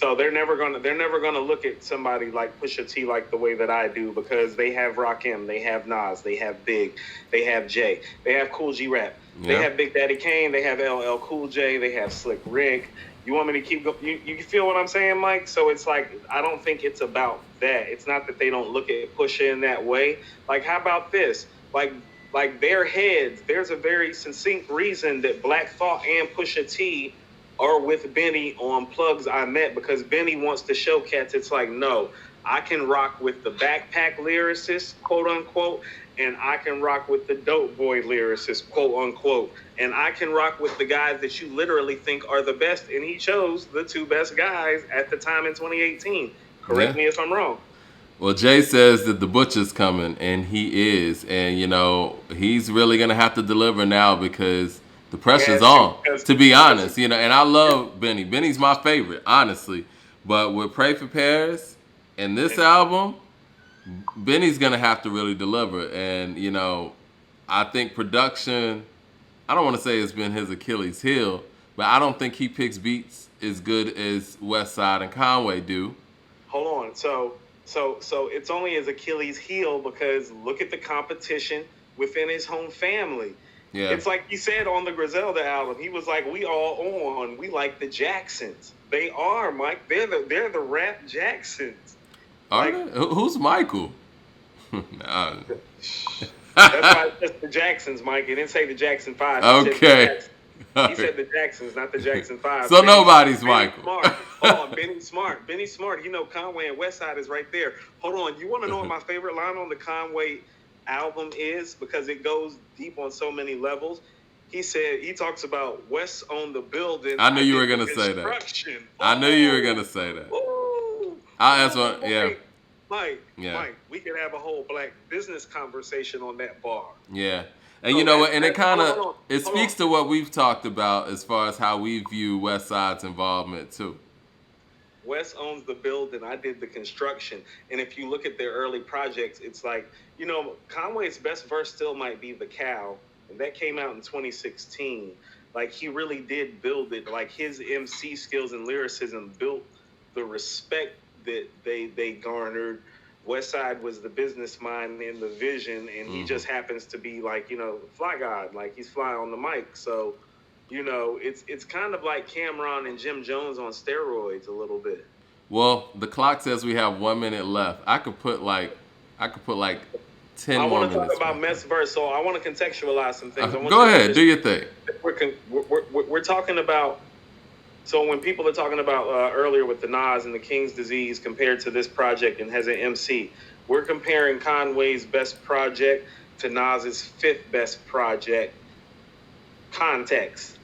So they're never gonna look at somebody like Pusha T like the way that I do, because they have Rakim, they have Nas, they have Big, they have Jay, they have Cool G Rap, they Yeah. have Big Daddy Kane, they have LL Cool J, they have Slick Rick. You want me to keep going? You feel what I'm saying, Mike? So it's like, I don't think it's about that. It's not that they don't look at Pusha in that way. Like, how about this? Like their heads, there's a very succinct reason that Black Thought and Pusha T are with Benny on Plugs I Met, because Benny wants to show cats it's like, no, I can rock with the backpack lyricist, quote unquote, and I can rock with the dope boy lyricist, quote unquote, and I can rock with the guys that you literally think are the best, and he chose the two best guys at the time in 2018. Correct me if I'm wrong. Well, Jay says that the butcher's coming, and he is, and he's really gonna have to deliver now because the pressure's on. To be honest, and I love Benny. Benny's my favorite, honestly. But with Pray for Paris and this album, Benny's gonna have to really deliver, and I think production. I don't want to say it's been his Achilles heel, but I don't think he picks beats as good as Westside and Conway do. Hold on. So it's only his Achilles heel because look at the competition within his home family. Yeah. It's like he said on the Griselda album. He was like, "We all on. We like the Jacksons. They are, Mike. They're the rap Jacksons." Are they? Who's Michael? Nah. That's why it's the Jacksons, Mike. He didn't say the Jackson 5. Okay. He said the Jacksons, not the Jackson 5. So nobody's Michael. Smart. Hold on, Benny Smart. Benny Smart. Conway and Westside is right there. Hold on. You want to know what my favorite line on the Conway album is? Because it goes deep on so many levels. He talks about West on the building. I knew you were going to say that. I knew you were going to say that. That's what, yeah. Mike, we could have a whole black business conversation on that bar. Yeah. And you know what? And it speaks to what we've talked about as far as how we view West Side's involvement too. West owns the building. I did the construction. And if you look at their early projects, it's like, Conway's best verse still might be The Cow. And that came out in 2016. Like, he really did build it. Like, his MC skills and lyricism built the respect that they garnered. Westside was the business mind and the vision, and he just happens to be like, fly god, like he's fly on the mic. So, it's kind of like Cameron and Jim Jones on steroids a little bit. Well, the clock says we have 1 minute left. I could put like 10 more minutes. I want to talk about Meth's verse, so I want to contextualize some things. Go ahead, do your thing. We're talking about. So when people are talking about earlier with the Nas and the King's Disease compared to this project and has an Emcee, we're comparing Conway's best project to Nas's fifth best project. Context.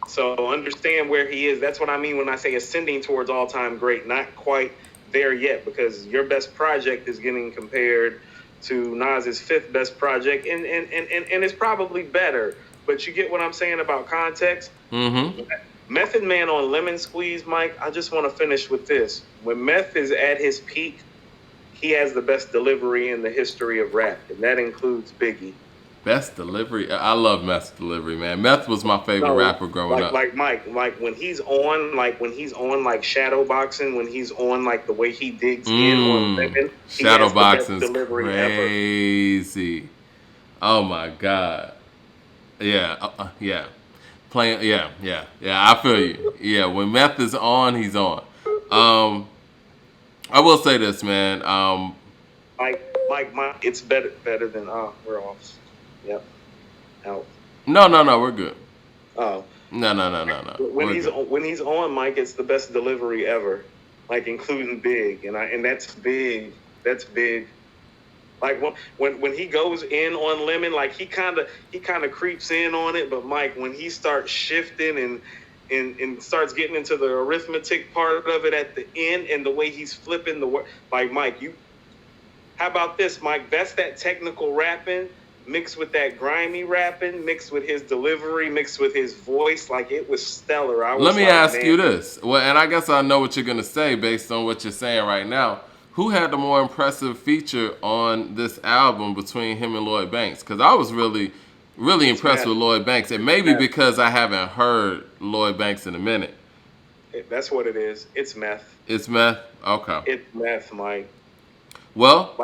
So understand where he is. That's what I mean when I say ascending towards all-time great. Not quite there yet, because your best project is getting compared to Nas's fifth best project, and it's probably better. But you get what I'm saying about context? Mm-hmm. Method Man on Lemon Squeeze, Mike, I just want to finish with this. When Meth is at his peak, he has the best delivery in the history of rap, and that includes Biggie. Best delivery? I love Meth's delivery, man. Meth was my favorite rapper growing up. Like Mike, when he's on like shadow boxing, when he's on like the way he digs in on Lemon, shadow boxing is crazy. Ever. Oh my God. Yeah, yeah. Playing, yeah. I feel you. Yeah, when Meth is on, he's on. I will say this, man. Mike, it's better than we're off. Yep, out. No, we're good. Oh. No. When he's on, Mike, it's the best delivery ever, like including Big, and that's big. That's big. Like when he goes in on Lemon, like he kind of creeps in on it, but Mike, when he starts shifting and starts getting into the arithmetic part of it at the end, and the way he's flipping the word. Like, Mike, how about this, Mike? That's that technical rapping mixed with that grimy rapping, mixed with his delivery, mixed with his voice. Like, it was stellar. Let me ask you this. Well, and I guess I know what you're going to say based on what you're saying right now. Who had the more impressive feature on this album between him and Lloyd Banks? Because I was really impressed with Lloyd Banks. And maybe because I haven't heard Lloyd Banks in a minute. That's what it is. It's meth. It's meth? Okay. It's meth, Mike. Well,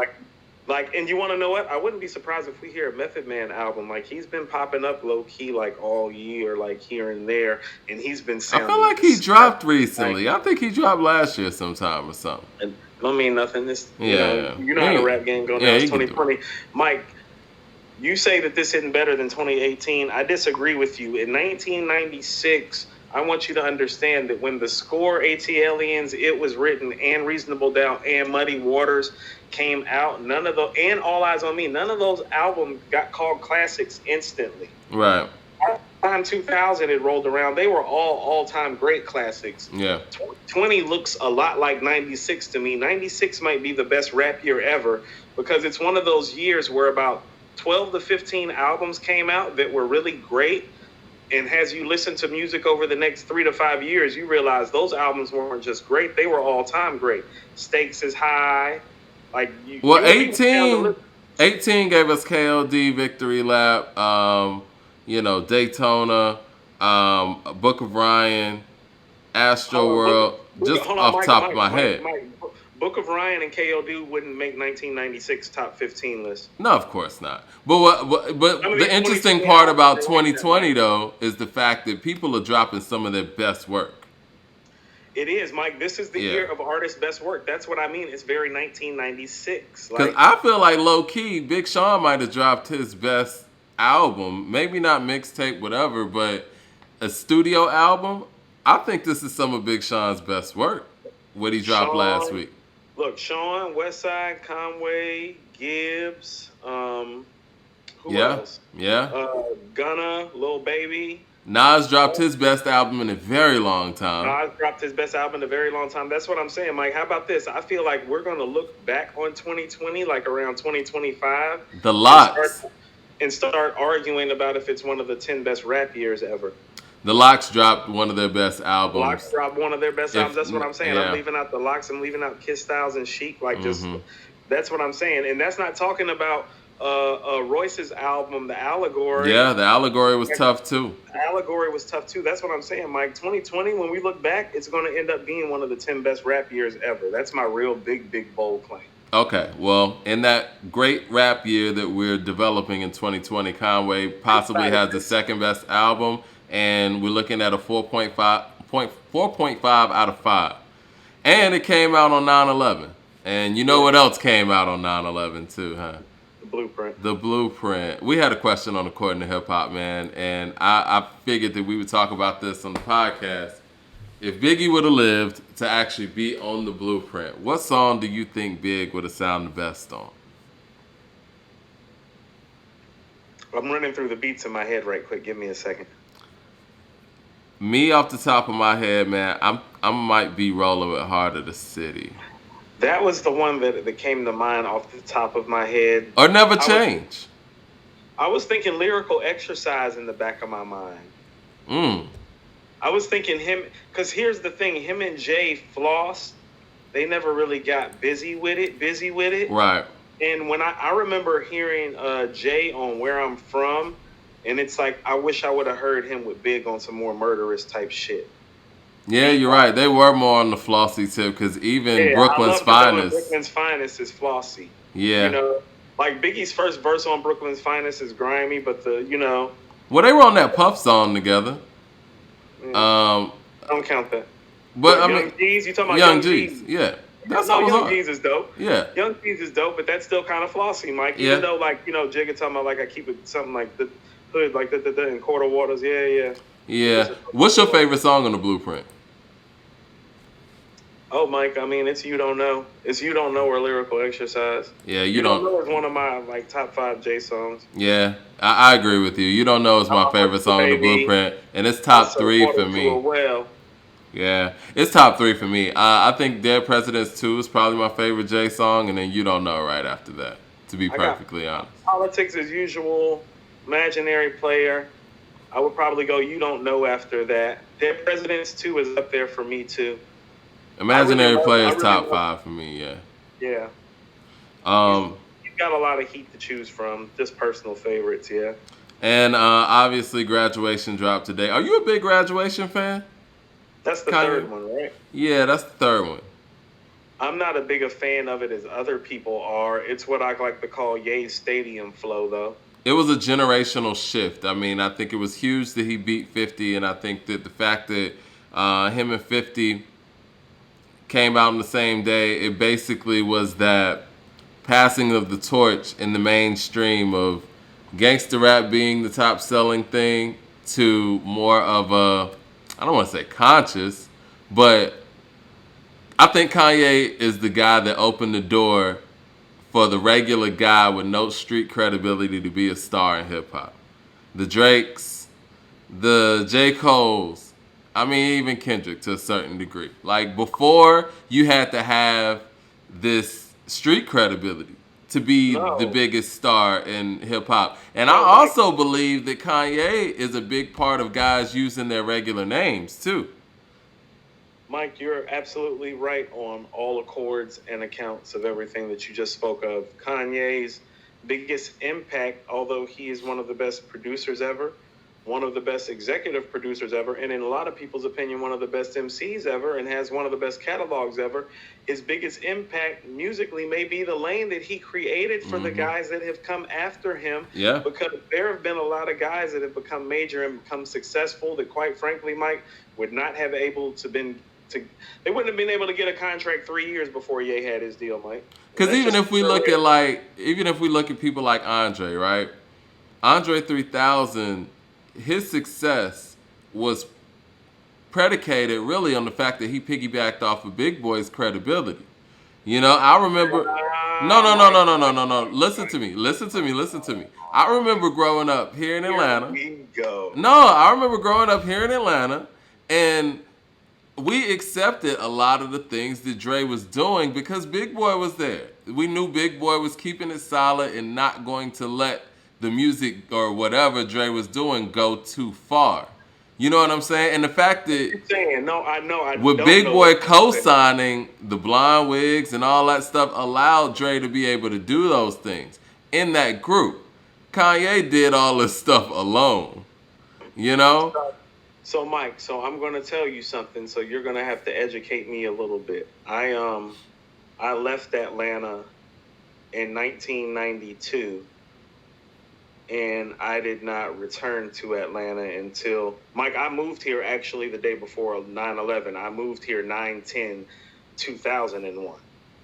and you want to know what? I wouldn't be surprised if we hear a Method Man album. Like, he's been popping up low key like all year, like here and there, and he's been sounding. I feel like he dropped recently. I think he dropped last year sometime or something. And don't mean nothing. You know how the rap game going. It's 2020. Mike, you say that this isn't better than 2018. I disagree with you. In 1996. I want you to understand that when the score ATLiens, It Was Written, and Reasonable Doubt, and Muddy Waters came out, none of those, and All Eyes on Me, none of those albums got called classics instantly. Right. By the time 2000 it rolled around, they were all-time great classics. Yeah. 20 looks a lot like 96 to me. 96 might be the best rap year ever because it's one of those years where about 12 to 15 albums came out that were really great. And as you listen to music over the next 3 to 5 years, you realize those albums weren't just great; they were all-time great. Stakes is High, like 18 gave us KLD, Victory Lap, Daytona, Book of Ryan, Astro World. Just off top of my head. Book of Ryan and KLD wouldn't make 1996 top 15 list. No, of course not. But the interesting part about 2020 though is the fact that people are dropping some of their best work. It is, Mike. This is the year of artists' best work. That's what I mean. It's very 1996. Because I feel like low key, Big Sean might have dropped his best album. Maybe not mixtape, whatever, but a studio album. I think this is some of Big Sean's best work. What he dropped last week. Look, Sean, Westside, Conway, Gibbs, who else? Yeah. Gunna, Lil Baby. Nas dropped his best album in a very long time. Nas dropped his best album in a very long time. That's what I'm saying, Mike. How about this? I feel like we're going to look back on 2020, like around 2025. The Lox. And start arguing about if it's one of the 10 best rap years ever. The Lox dropped one of their best albums. The Lox dropped one of their best albums. That's what I'm saying. Yeah. I'm leaving out the Lox. I'm leaving out Kiss Styles and Chic. That's what I'm saying. And that's not talking about Royce's album, The Allegory. Yeah, The Allegory was tough too. The Allegory was tough too. That's what I'm saying, Mike. 2020, when we look back, it's going to end up being one of the 10 best rap years ever. That's my real big, bold claim. Okay, well, in that great rap year that we're developing in 2020, Conway possibly has the second best album. And we're looking at a 4.5 out of 5. And it came out on 9/11. And you know what else came out on 9/11 too, huh? The Blueprint. The Blueprint. We had a question on According to Hip Hop, man. And I figured that we would talk about this on the podcast. If Biggie would have lived to actually be on the Blueprint, what song do you think Big would have sounded the best on? I'm running through the beats in my head right quick. Give me a second. Me, off the top of my head, man, I might be rolling with Heart of the City. That was the one that came to mind off the top of my head. Or Never Change. I was thinking Lyrical Exercise in the back of my mind. I was thinking him, because here's the thing, him and Jay flossed. They never really got busy with it. Right. And when I remember hearing Jay on Where I'm From, and it's like, I wish I would have heard him with Big on some more murderous type shit. Yeah, you're right. They were more on the flossy tip because even Brooklyn's Finest. Brooklyn's Finest is flossy. Yeah. Like Biggie's first verse on Brooklyn's Finest is grimy, but Well, they were on that Puff song together. Don't count that. But Young G's, you talking about Young G's? Yeah. That's Young G's is dope. Yeah. Young G's is dope, but that's still kind of flossy, Mike. Even though, Jigga talking about, I keep it something like the hood, like the in Quarter Waters. Yeah. Yeah. What's your favorite song on the Blueprint? Oh, Mike, I mean, it's You Don't Know. It's You Don't Know or Lyrical Exercise. Yeah, you You Don't don't. Know is one of my like top 5 J songs. Yeah, I agree with you. You don't know is my I'm with favorite you, song in the baby. Blueprint, and it's I top serve three for water to a me. well. Yeah, it's top three for me. I think Dead Presidents 2 is probably my favorite Jay song, and then You Don't Know right after that, to be I got perfectly honest. Politics as Usual, Imaginary Player. I would probably go You Don't Know after that. Dead Presidents 2 is up there for me too. Imaginary Player I is really top love, 5 for me, yeah. yeah. He's Um, he's got a lot of heat to choose from. Just personal favorites, yeah. and obviously Graduation dropped today. Are you a big Graduation fan, That's the Kanye? third one, right? Yeah, that's the third one. I'm not as big a fan of it as other people are. It's what I like to call Ye's stadium flow, though. It was a generational shift. I mean, I think it was huge that he beat 50, and I think that the fact that him and 50 came out on the same day, it basically was that passing of the torch in the mainstream of gangster rap being the top selling thing to more of a, I don't want to say conscious, but I think Kanye is the guy that opened the door for the regular guy with no street credibility to be a star in hip hop. The Drakes, the J. Cole's, I mean, even Kendrick to a certain degree. Like, before, you had to have this street credibility to be the No, biggest star in hip hop. And I no, Mike. also believe that Kanye is a big part of guys using their regular names, too. Mike, you're absolutely right on all accords and accounts of everything that you just spoke of. Kanye's biggest impact, although he is one of the best producers ever, one of the best executive producers ever, and in a lot of people's opinion, one of the best MCs ever, and has one of the best catalogs ever. His biggest impact musically may be the lane that he created for the guys that have come after him. Yeah. Because there have been a lot of guys that have become major and become successful that, quite frankly, Mike, would not have able to been to. They wouldn't have been able to get a contract 3 years before Ye had his deal, Mike. Because even if we look at people like Andre, right? Andre 3000, his success was predicated really on the fact that he piggybacked off of Big Boy's credibility. You know, I remember. No, no, no, no, no, no, no, no. Listen to me. Listen to me. Listen to me. I remember growing up here in Atlanta. Here we go. No, I remember growing up here in Atlanta, and we accepted a lot of the things that Dre was doing because Big Boy was there. We knew Big Boy was keeping it solid and not going to let the music or whatever Dre was doing go too far. You know what I'm saying? And the fact that You're saying no, I know. I with don't Big know Boy what you're saying. co-signing the blonde wigs and all that stuff allowed Dre to be able to do those things in that group. Kanye did all this stuff alone. You know? So, Mike, so I'm going to tell you something. So you're going to have to educate me a little bit. I left Atlanta in 1992, and I did not return to Atlanta until Mike. I moved here actually the day before 9/11. I moved here 9/10/2001.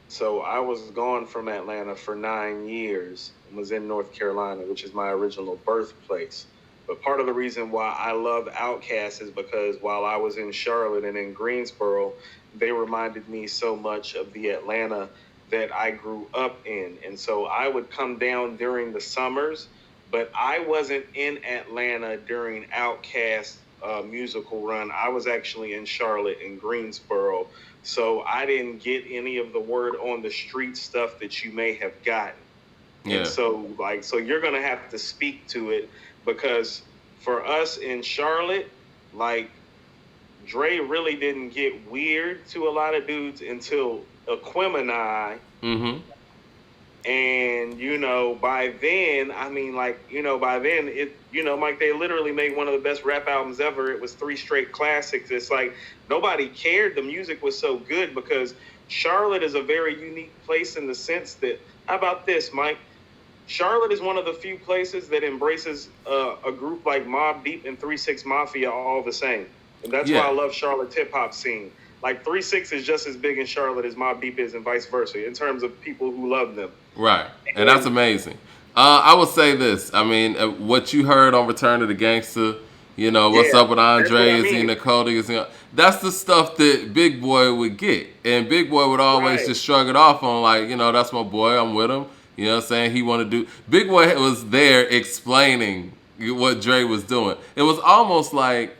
So I was gone from Atlanta for 9 years and was in North Carolina, which is my original birthplace. But part of the reason why I love Outkast is because while I was in Charlotte and in Greensboro, they reminded me so much of the Atlanta that I grew up in. And so I would come down during the summers, but I wasn't in Atlanta during Outkast musical run. I was actually in Charlotte and Greensboro. So I didn't get any of the word on the street stuff that you may have gotten. Yeah. And so you're going to have to speak to it because for us in Charlotte, like Dre really didn't get weird to a lot of dudes until Aquemini. Mm-hmm. And, by then, by then, Mike, they literally made one of the best rap albums ever. It was 3 straight classics. It's like nobody cared. The music was so good because Charlotte is a very unique place in the sense that, how about this, Mike? Charlotte is one of the few places that embraces a group like Mobb Deep and 3 6 Mafia all the same. And that's why I love Charlotte's hip-hop scene. Like 3 6 is just as big in Charlotte as Mobb Deep is and vice versa in terms of people who love them. Right. And that's amazing. I would say this. I mean, what you heard on Return of the Gangster, what's up with Andre? Is he in the Cody? that's the stuff that Big Boy would get. And Big Boy would always Right. just shrug it off on like, that's my boy, I'm with him. You know what I'm saying? He want to do. Big Boy was there explaining what Dre was doing. It was almost like,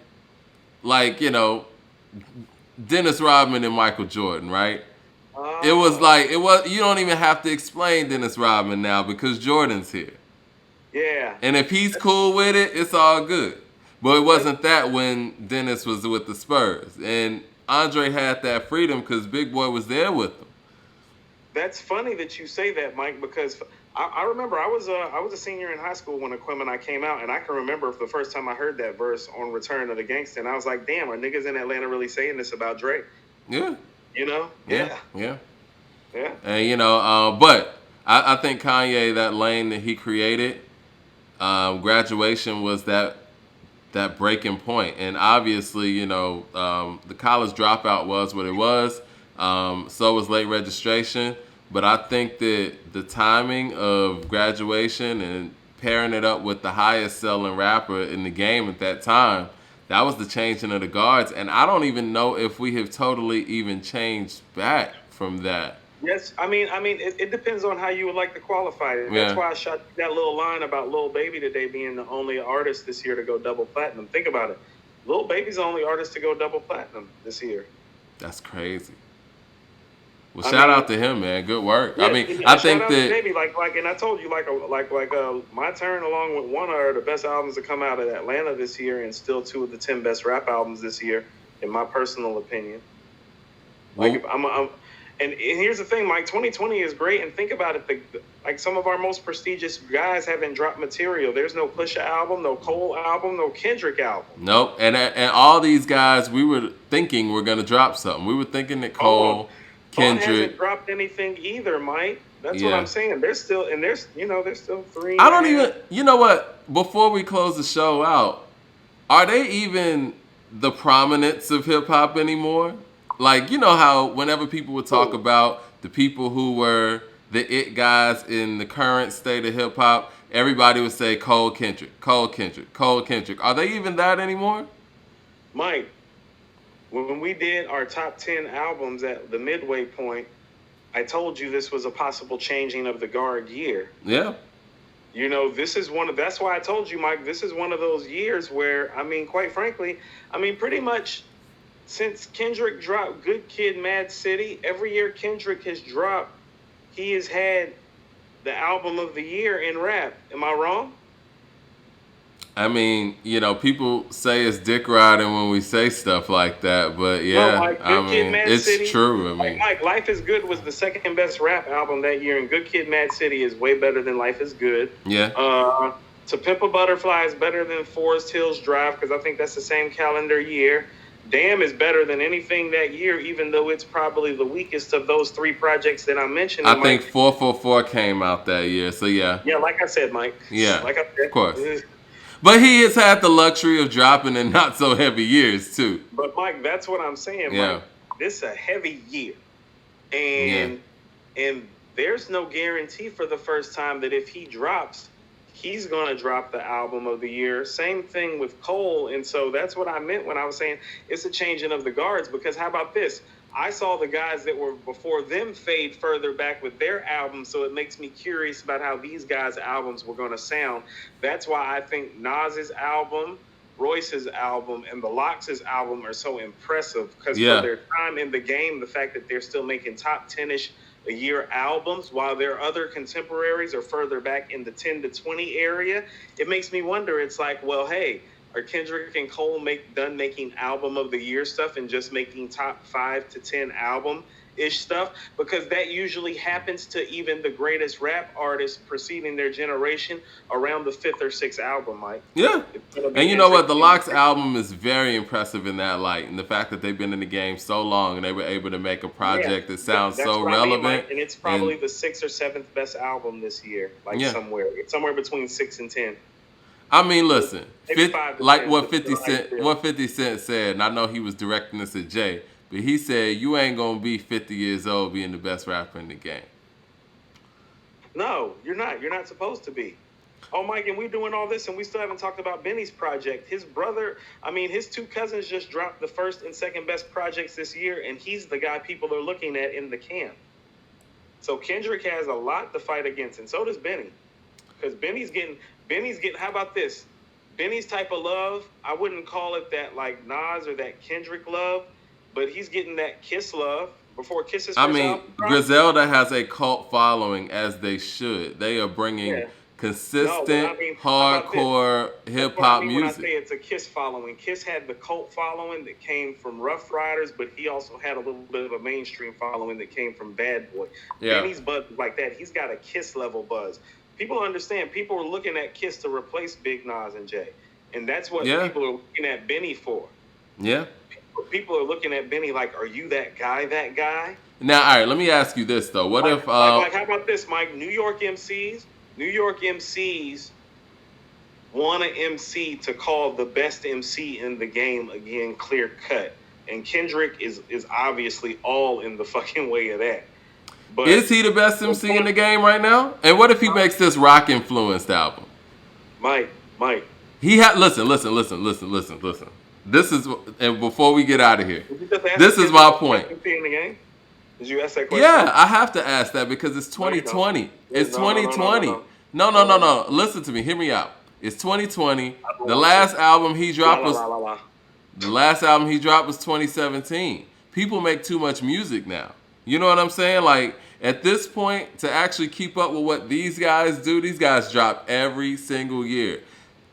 Dennis Rodman and Michael Jordan, right? It was Oh, like, you don't even have to explain Dennis Rodman now because Jordan's here. yeah. And if he's cool with it, it's all good. But it That's wasn't that when Dennis was with the Spurs. And Andre had that freedom because Big Boy was there with him. That's funny that you say that, Mike, because I remember I was a senior in high school when Aquim and I came out, and I can remember the first time I heard that verse on Return of the Gangsta, and I was like, damn, are niggas in Atlanta really saying this about Drake? Yeah. You know? Yeah. Yeah. And, but I think Kanye, that lane that he created, graduation was that breaking point. And obviously, the college dropout was what it was. So was late registration. But I think that the timing of graduation and pairing it up with the highest selling rapper in the game at that time, that was the changing of the guards. And I don't even know if we have totally even changed back from that. Yes, it depends on how you would like to qualify it. That's Yeah. why I shot that little line about Lil Baby today being the only artist this year to go double platinum. Think about it. Lil Baby's the only artist to go double platinum this year. That's crazy. Well, shout out to him, man. Good work. Yeah, I mean, yeah, I shout think out to that Baby, and I told you, My Turn along with One are the best albums to come out of Atlanta this year, and still 2 of the 10 best rap albums this year, in my personal opinion. Like, and here's the thing, Mike. 2020 is great, and think about it. Like some of our most prestigious guys haven't dropped material. There's no Pusha album, no Cole album, no Kendrick album. nope. And all these guys, we were thinking we're gonna drop something. We were thinking that Cole, Vaughn hasn't Kendrick. dropped anything either, Mike. That's what Yeah. I'm saying. There's still 3. I don't even. You know what? Before we close the show out, are they even the prominence of hip hop anymore? Like, you know how whenever people would talk about the people who were the it guys in the current state of hip hop, everybody would say Cole Kendrick, Cole Kendrick, Cole Kendrick. Are they even that anymore? Mike, when we did our top 10 albums at the midway point, I told you this was a possible changing of the guard year. Yeah. This is that's why I told you, Mike, this is one of those years where, quite frankly, pretty much since Kendrick dropped Good Kid, Mad City, every year Kendrick has dropped, he has had the album of the year in rap. Am I wrong? People say it's dick riding when we say stuff like that, but yeah, No, like, Good Kid, Mad it's City, true. Mike, Life is Good was the second best rap album that year, and Good Kid, Mad City is way better than Life is Good. Yeah. To Pimp a Butterfly is better than Forest Hills Drive, because I think that's the same calendar year. Damn is better than anything that year, even though it's probably the weakest of those 3 projects that I mentioned. I think 444 came out that year, so yeah. Yeah, like I said, Mike. Yeah, like I said, of course. But he has had the luxury of dropping in not so heavy years too. But Mike, that's what I'm saying. Yeah. Mike, this is a heavy year, and there's no guarantee for the first time that if he drops, he's going to drop the album of the year. Same thing with Cole. And so that's what I meant when I was saying it's a changing of the guards, because how about this? I saw the guys that were before them fade further back with their albums, so it makes me curious about how these guys' albums were going to sound. That's why I think Nas's album, Royce's album, and the Lox's album are so impressive, because for their time in the game, the fact that they're still making top 10-ish a year albums, while their other contemporaries are further back in the 10 to 20 area, it makes me wonder. It's like, well, hey, are Kendrick and Cole done making album of the year stuff and just making top 5 to 10 album-ish stuff? Because that usually happens to even the greatest rap artists preceding their generation around the 5th or 6th album, Mike. Yeah. And you know what? The Lox album is very impressive in that light. And the fact that they've been in the game so long and they were able to make a project that sounds so relevant. Mike, and it's probably the 6th or 7th best album this year. Somewhere between 6 and 10. Listen, like what 50 Cent said, and I know he was directing this at Jay, but he said, you ain't going to be 50 years old being the best rapper in the game. No, you're not. You're not supposed to be. Oh, Mike, and we're doing all this, and we still haven't talked about Benny's project. His brother, his two cousins just dropped the first and second best projects this year, and he's the guy people are looking at in the camp. So Kendrick has a lot to fight against, and so does Benny. Because Benny's getting, how about this? Benny's type of love, I wouldn't call it that like Nas or that Kendrick love, but he's getting that Kiss love before Kiss's first album. Griselda has a cult following, as they should. They are bringing consistent, hardcore hip hop music. When I say it's a Kiss following, Kiss had the cult following that came from Rough Riders, but he also had a little bit of a mainstream following that came from Bad Boy. Yeah. Benny's buzz like that. He's got a Kiss level buzz. People understand. People are looking at Kiss to replace Big Nas and Jay, and that's what people are looking at Benny for. Yeah. People are looking at Benny like, are you that guy? That guy? Now, all right. Let me ask you this though. What if? How about this, Mike? New York MCs want an MC to call the best MC in the game again, clear cut, and Kendrick is obviously all in the fucking way of that. But is he the best MC in the game right now? And what if he makes this rock influenced album? Mike. He had listen. This is, and before we get out of here, this is my point. Did you ask that question? Yeah, I have to ask that because it's 2020. It's 2020. No. Listen to me. Hear me out. It's 2020. The last album he dropped was 2017. People make too much music now. You know what I'm saying? Like, at this point, to actually keep up with what these guys do, these guys drop every single year.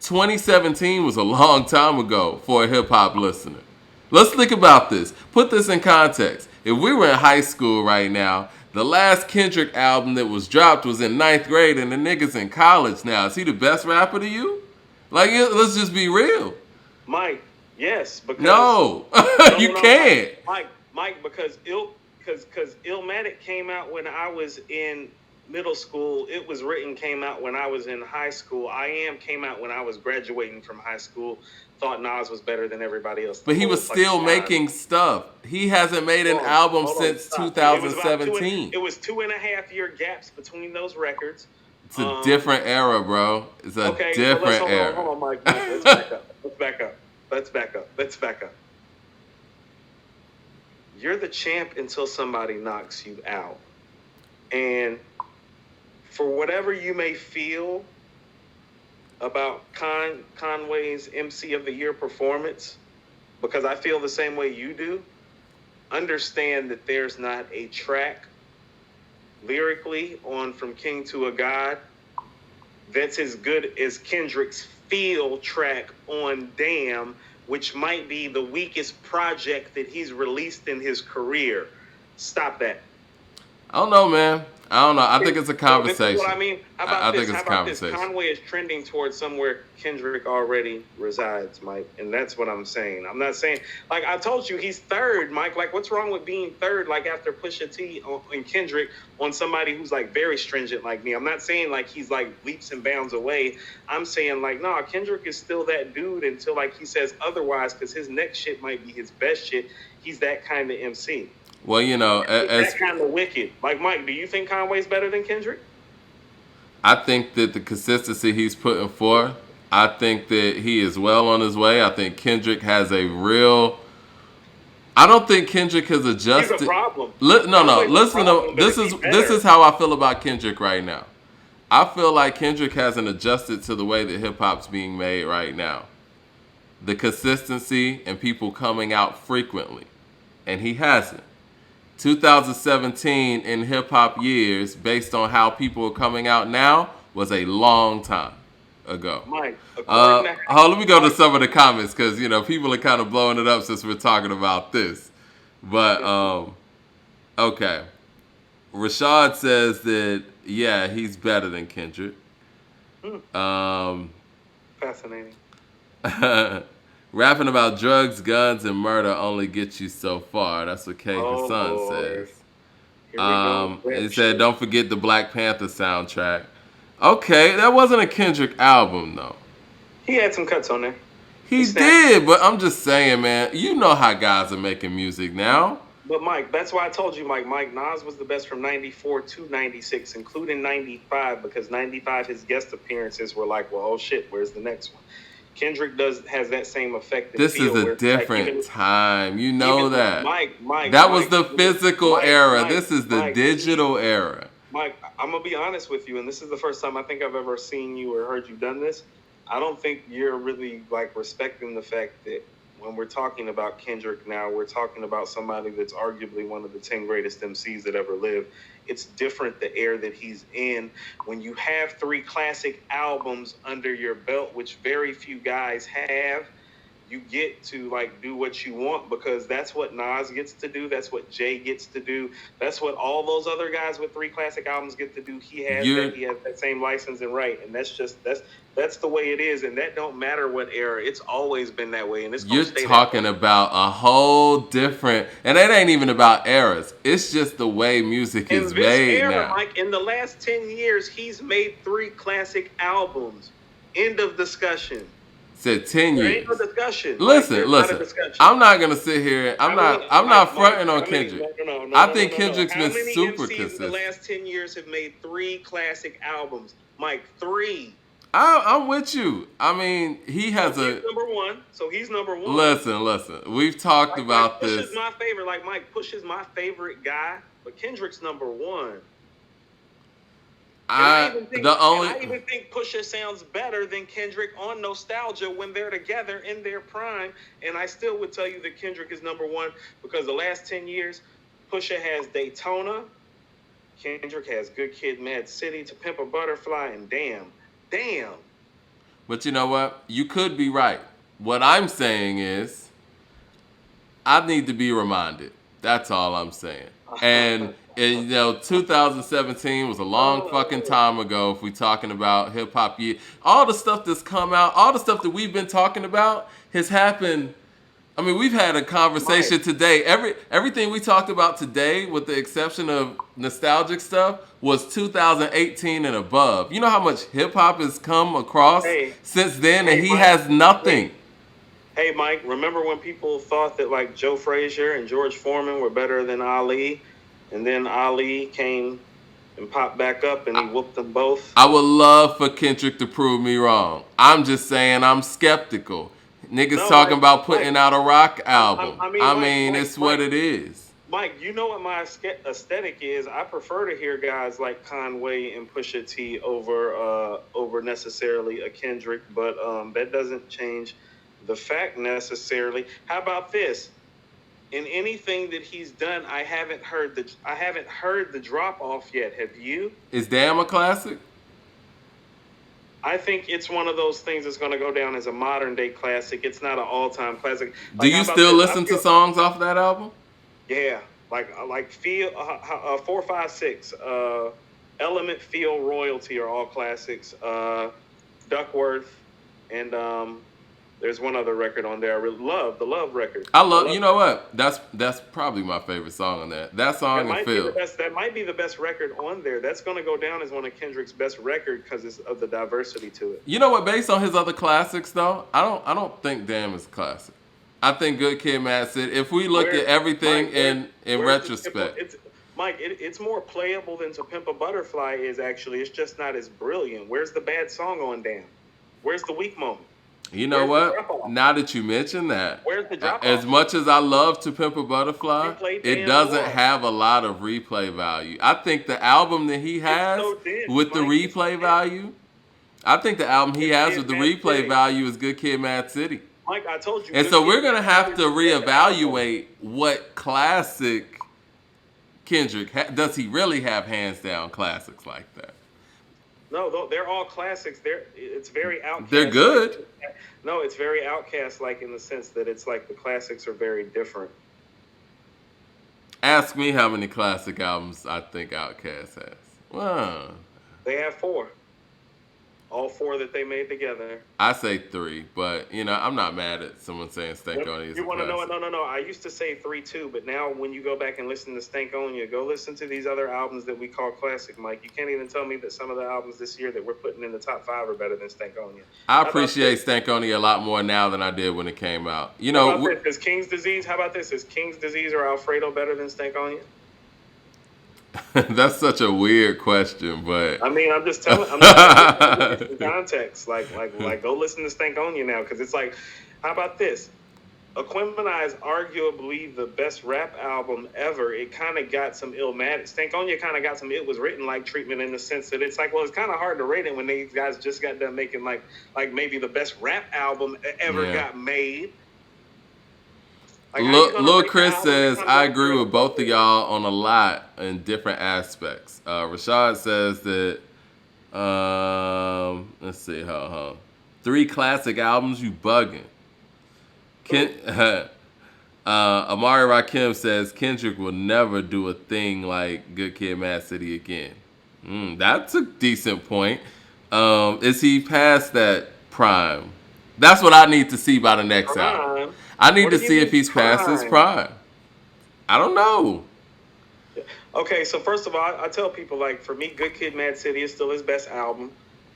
2017 was a long time ago for a hip-hop listener. Let's think about this. Put this in context. If we were in high school right now, the last Kendrick album that was dropped was in 9th grade, and the nigga's in college now. Is he the best rapper to you? Like, let's just be real. Mike, yes. Because no, you can't. Mike, because Illmatic came out when I was in middle school. It Was Written came out when I was in high school. I Am came out when I was graduating from high school. Thought Nas was better than everybody else. But he was still making stuff. He hasn't made an album since 2017. It was 2.5 year gaps between those records. It's a different era, bro. It's a different era. Hold on, Mike. Let's back up. You're the champ until somebody knocks you out. And for whatever you may feel about Conway's MC of the Year performance, because I feel the same way you do, understand that there's not a track lyrically on From King to a God that's as good as Kendrick's Feel track on Damn, which might be the weakest project that he's released in his career. Stop that. I don't know, man. I don't know. I think it's a conversation. This is what I mean. How about a conversation. Conway is trending towards somewhere Kendrick already resides, Mike. And that's what I'm saying. I'm not saying, like I told you, he's third, Mike. Like, what's wrong with being third, like after Pusha T and Kendrick on somebody who's like very stringent like me? I'm not saying like he's like leaps and bounds away. I'm saying like, nah, Kendrick is still that dude until like he says otherwise, because his next shit might be his best shit. He's that kind of MC. Well, you know, as that kind of wicked. Like, Mike, do you think Conway's better than Kendrick? I think that the consistency he's putting forth, I think that he is well on his way. I think Kendrick has a real. I don't think Kendrick has adjusted. He's a problem. Listen to this is how I feel about Kendrick right now. I feel like Kendrick hasn't adjusted to the way that hip hop's being made right now. The consistency and people coming out frequently, and he hasn't. 2017 in hip-hop years, based on how people are coming out now, was a long time ago. Mike, let me go to some of the comments, because, you know, people are kind of blowing it up since we're talking about this. But, okay. Rashad says that, yeah, he's better than Kendrick. Fascinating. Rapping about drugs, guns, and murder only gets you so far. That's what Kay Hassan says. He said, don't forget the Black Panther soundtrack. Okay, that wasn't a Kendrick album, though. He had some cuts on there. He did, but I'm just saying, man, you know how guys are making music now. But Mike, that's why I told you, Mike, Nas was the best from 94 to 96, including 95, because 95, his guest appearances were like, well, oh shit, where's the next one? Kendrick has that same effect and This is feel a where like different time. You know that. That was the physical era. This is the digital era. Mike, I'm gonna be honest with you, and this is the first time I think I've ever seen you or heard you done this. I don't think you're really like respecting the fact that when we're talking about Kendrick now, we're talking about somebody that's arguably one of the 10 greatest MCs that ever lived. It's different the era that he's in. When you have 3 classic albums under your belt, which very few guys have, you get to like do what you want because that's what Nas gets to do. That's what Jay gets to do. That's what all those other guys with 3 classic albums get to do. He has that same license and right, and that's the way it is, and that don't matter what era. It's always been that way, and it's you're talking about a whole different, and it ain't even about eras. It's just the way music is made now. Mike, in the last 10 years, he's made 3 classic albums. End of discussion. Said 10 years. There ain't no discussion. Listen. I'm not gonna sit here. I'm not fronting on Kendrick. I think Kendrick's been super consistent. In the last 10 years have made 3 classic albums. Mike, 3. I'm with you. I mean, he has he's number 1. So he's number 1. Listen. We've talked about this. Push is my favorite. Like Mike, Push is my favorite guy, but Kendrick's number 1. I even think Pusha sounds better than Kendrick on Nostalgia when they're together in their prime. And I still would tell you that Kendrick is number 1 because the last 10 years, Pusha has Daytona, Kendrick has Good Kid, Mad City, To Pimp a Butterfly, and Damn. But you know what? You could be right. What I'm saying is, I need to be reminded. That's all I'm saying. And 2017 was a long fucking time ago if we're talking about hip-hop year. All the stuff that's come out, all the stuff that we've been talking about has happened. I mean, we've had a conversation today. Everything we talked about today, with the exception of nostalgic stuff, was 2018 and above. You know how much hip-hop has come across since then, and he has nothing. Hey, Mike, remember when people thought that, like, Joe Frazier and George Foreman were better than Ali? And then Ali came and popped back up and he whooped them both. I would love for Kendrick to prove me wrong. I'm just saying I'm skeptical. Niggas talking about putting out a rock album. I mean, it's what it is. Mike, you know what my aesthetic is? I prefer to hear guys like Conway and Pusha T over necessarily a Kendrick, but that doesn't change the fact necessarily. How about this? In anything that he's done, I haven't heard the drop off yet. Have you? Is Damn a classic? I think it's one of those things that's going to go down as a modern day classic. It's not an all time classic. Do you still listen to songs off that album? Yeah, like Feel 4, 5, 6, Element, Feel, Royalty are all classics. Duckworth and there's one other record on there I really love, the Love record. You know what? That's probably my favorite song on there. That song and Phil. That might be the best record on there. That's going to go down as one of Kendrick's best records because of the diversity to it. You know what? Based on his other classics, though, I don't think Damn is a classic. I think Good Kid, Mad City. If we look at everything in retrospect, it's more playable than To Pimp a Butterfly is. Actually, it's just not as brilliant. Where's the bad song on Damn? Where's the weak moment? You know what? Now that you mention that, where's the drop-off? As much as I love To Pimp a Butterfly, it doesn't have a lot of replay value. I think the album that he has with the replay value, I think the album he has with the replay value is Good Kid, Mad City. Mike, I told you. And so we're going to have to reevaluate what classic Kendrick, does he really have hands down classics like that? No, they're all classics. It's very Outkast. They're good. No, it's very Outkast, like in the sense that it's like the classics are very different. Ask me how many classic albums I think Outkast has. Wow. They have 4. All four that they made together. I say 3, but I'm not mad at someone saying Stankonia is a You want to know it? classic. No, no, no. I used to say 3 too, but now when you go back and listen to Stankonia, go listen to these other albums that we call classic, Mike. You can't even tell me that some of the albums this year that we're putting in the top 5 are better than Stankonia. I appreciate Stankonia a lot more now than I did when it came out. How about this? Is King's Disease? How about this? Is King's Disease or Alfredo better than Stankonia? That's such a weird question, but I mean, I'm just telling. I'm just in context. Like, go listen to Stankonia now, because it's like, how about this? Aquemini is arguably the best rap album ever. It kind of got some Illmatic. Stankonia kind of got some It Was Written Like treatment, in the sense that it's like, well, it's kind of hard to rate it when these guys just got done making like maybe the best rap album ever got made. Like, Lil Chris says, I agree with both of y'all on a lot in different aspects. Rashad says that, let's see, 3 classic albums, you bugging. Amari Rakim says Kendrick will never do a thing like Good Kid, Mad City again. That's a decent point. Is he past that prime? That's what I need to see by the next album. I need to see if he's past his prime. I don't know. Okay, so first of all, I tell people, like, for me, Good Kid, Mad City is still his best album.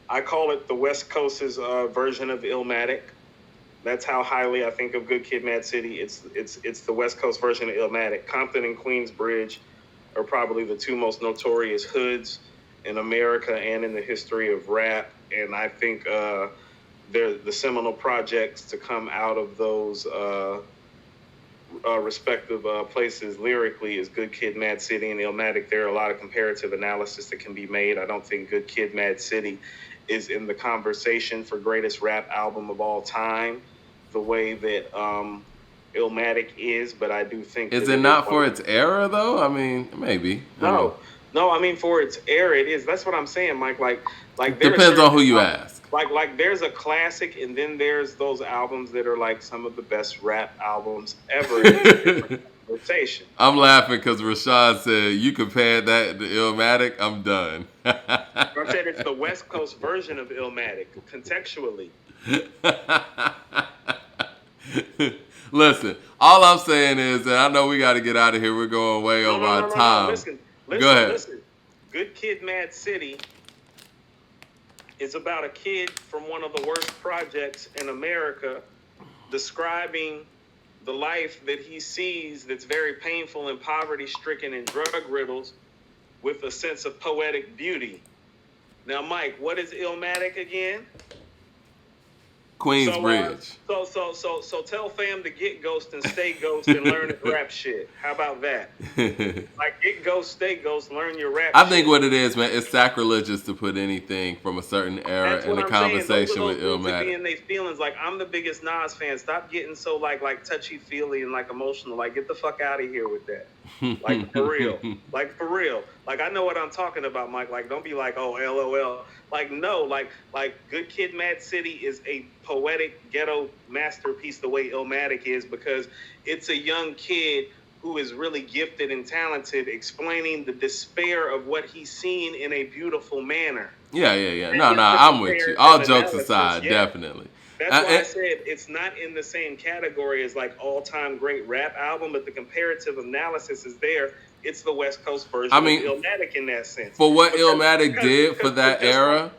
I call it the West Coast's version of Illmatic. That's how highly I think of Good Kid, Mad City. It's the West Coast version of Illmatic. Compton and Queensbridge are probably the 2 most notorious hoods in America and in the history of rap. And I think they're the seminal projects to come out of those respective places lyrically is Good Kid, Mad City, and Illmatic. There are a lot of comparative analysis that can be made. I don't think Good Kid, Mad City is in the conversation for greatest rap album of all time, the way that Illmatic is, but I do think... Is it not for its era, though? I mean, maybe. No, I mean, for its era, it is. That's what I'm saying, Mike. Like depends on who you ask. Like there's a classic, and then there's those albums that are like some of the best rap albums ever in the conversation. I'm laughing because Rashad said, you compared that to Illmatic, I'm done. I said it's the West Coast version of Illmatic, contextually. Listen, all I'm saying is that I know we got to get out of here. We're going way over our time. No, listen, go ahead. Listen. Good Kid, Mad City is about a kid from one of the worst projects in America describing the life that he sees that's very painful and poverty-stricken and drug-riddled with a sense of poetic beauty. Now, Mike, what is Illmatic again? Queensbridge. So tell fam to get Ghost and stay Ghost and learn to rap shit. How about that? Like, get Ghost, stay Ghost, learn your rap I think what it is, man, it's sacrilegious to put anything from a certain era in the conversation with Illmatic. Being their feelings, like, I'm the biggest Nas fan. Stop getting so like touchy-feely and like emotional. Like, get the fuck out of here with that. Like, for real. Like, for real. Like, I know what I'm talking about, Mike. Like, don't be like, oh, LOL. Like, no, like Good Kid, Mad City is a poetic ghetto masterpiece the way Illmatic is, because it's a young kid who is really gifted and talented explaining the despair of what he's seen in a beautiful manner. Yeah. No, I'm with you. All jokes aside, definitely. That's why I said it's not in the same category as like all-time great rap album, but the comparative analysis is there. It's the West Coast version of Illmatic in that sense. For what Illmatic did for that era.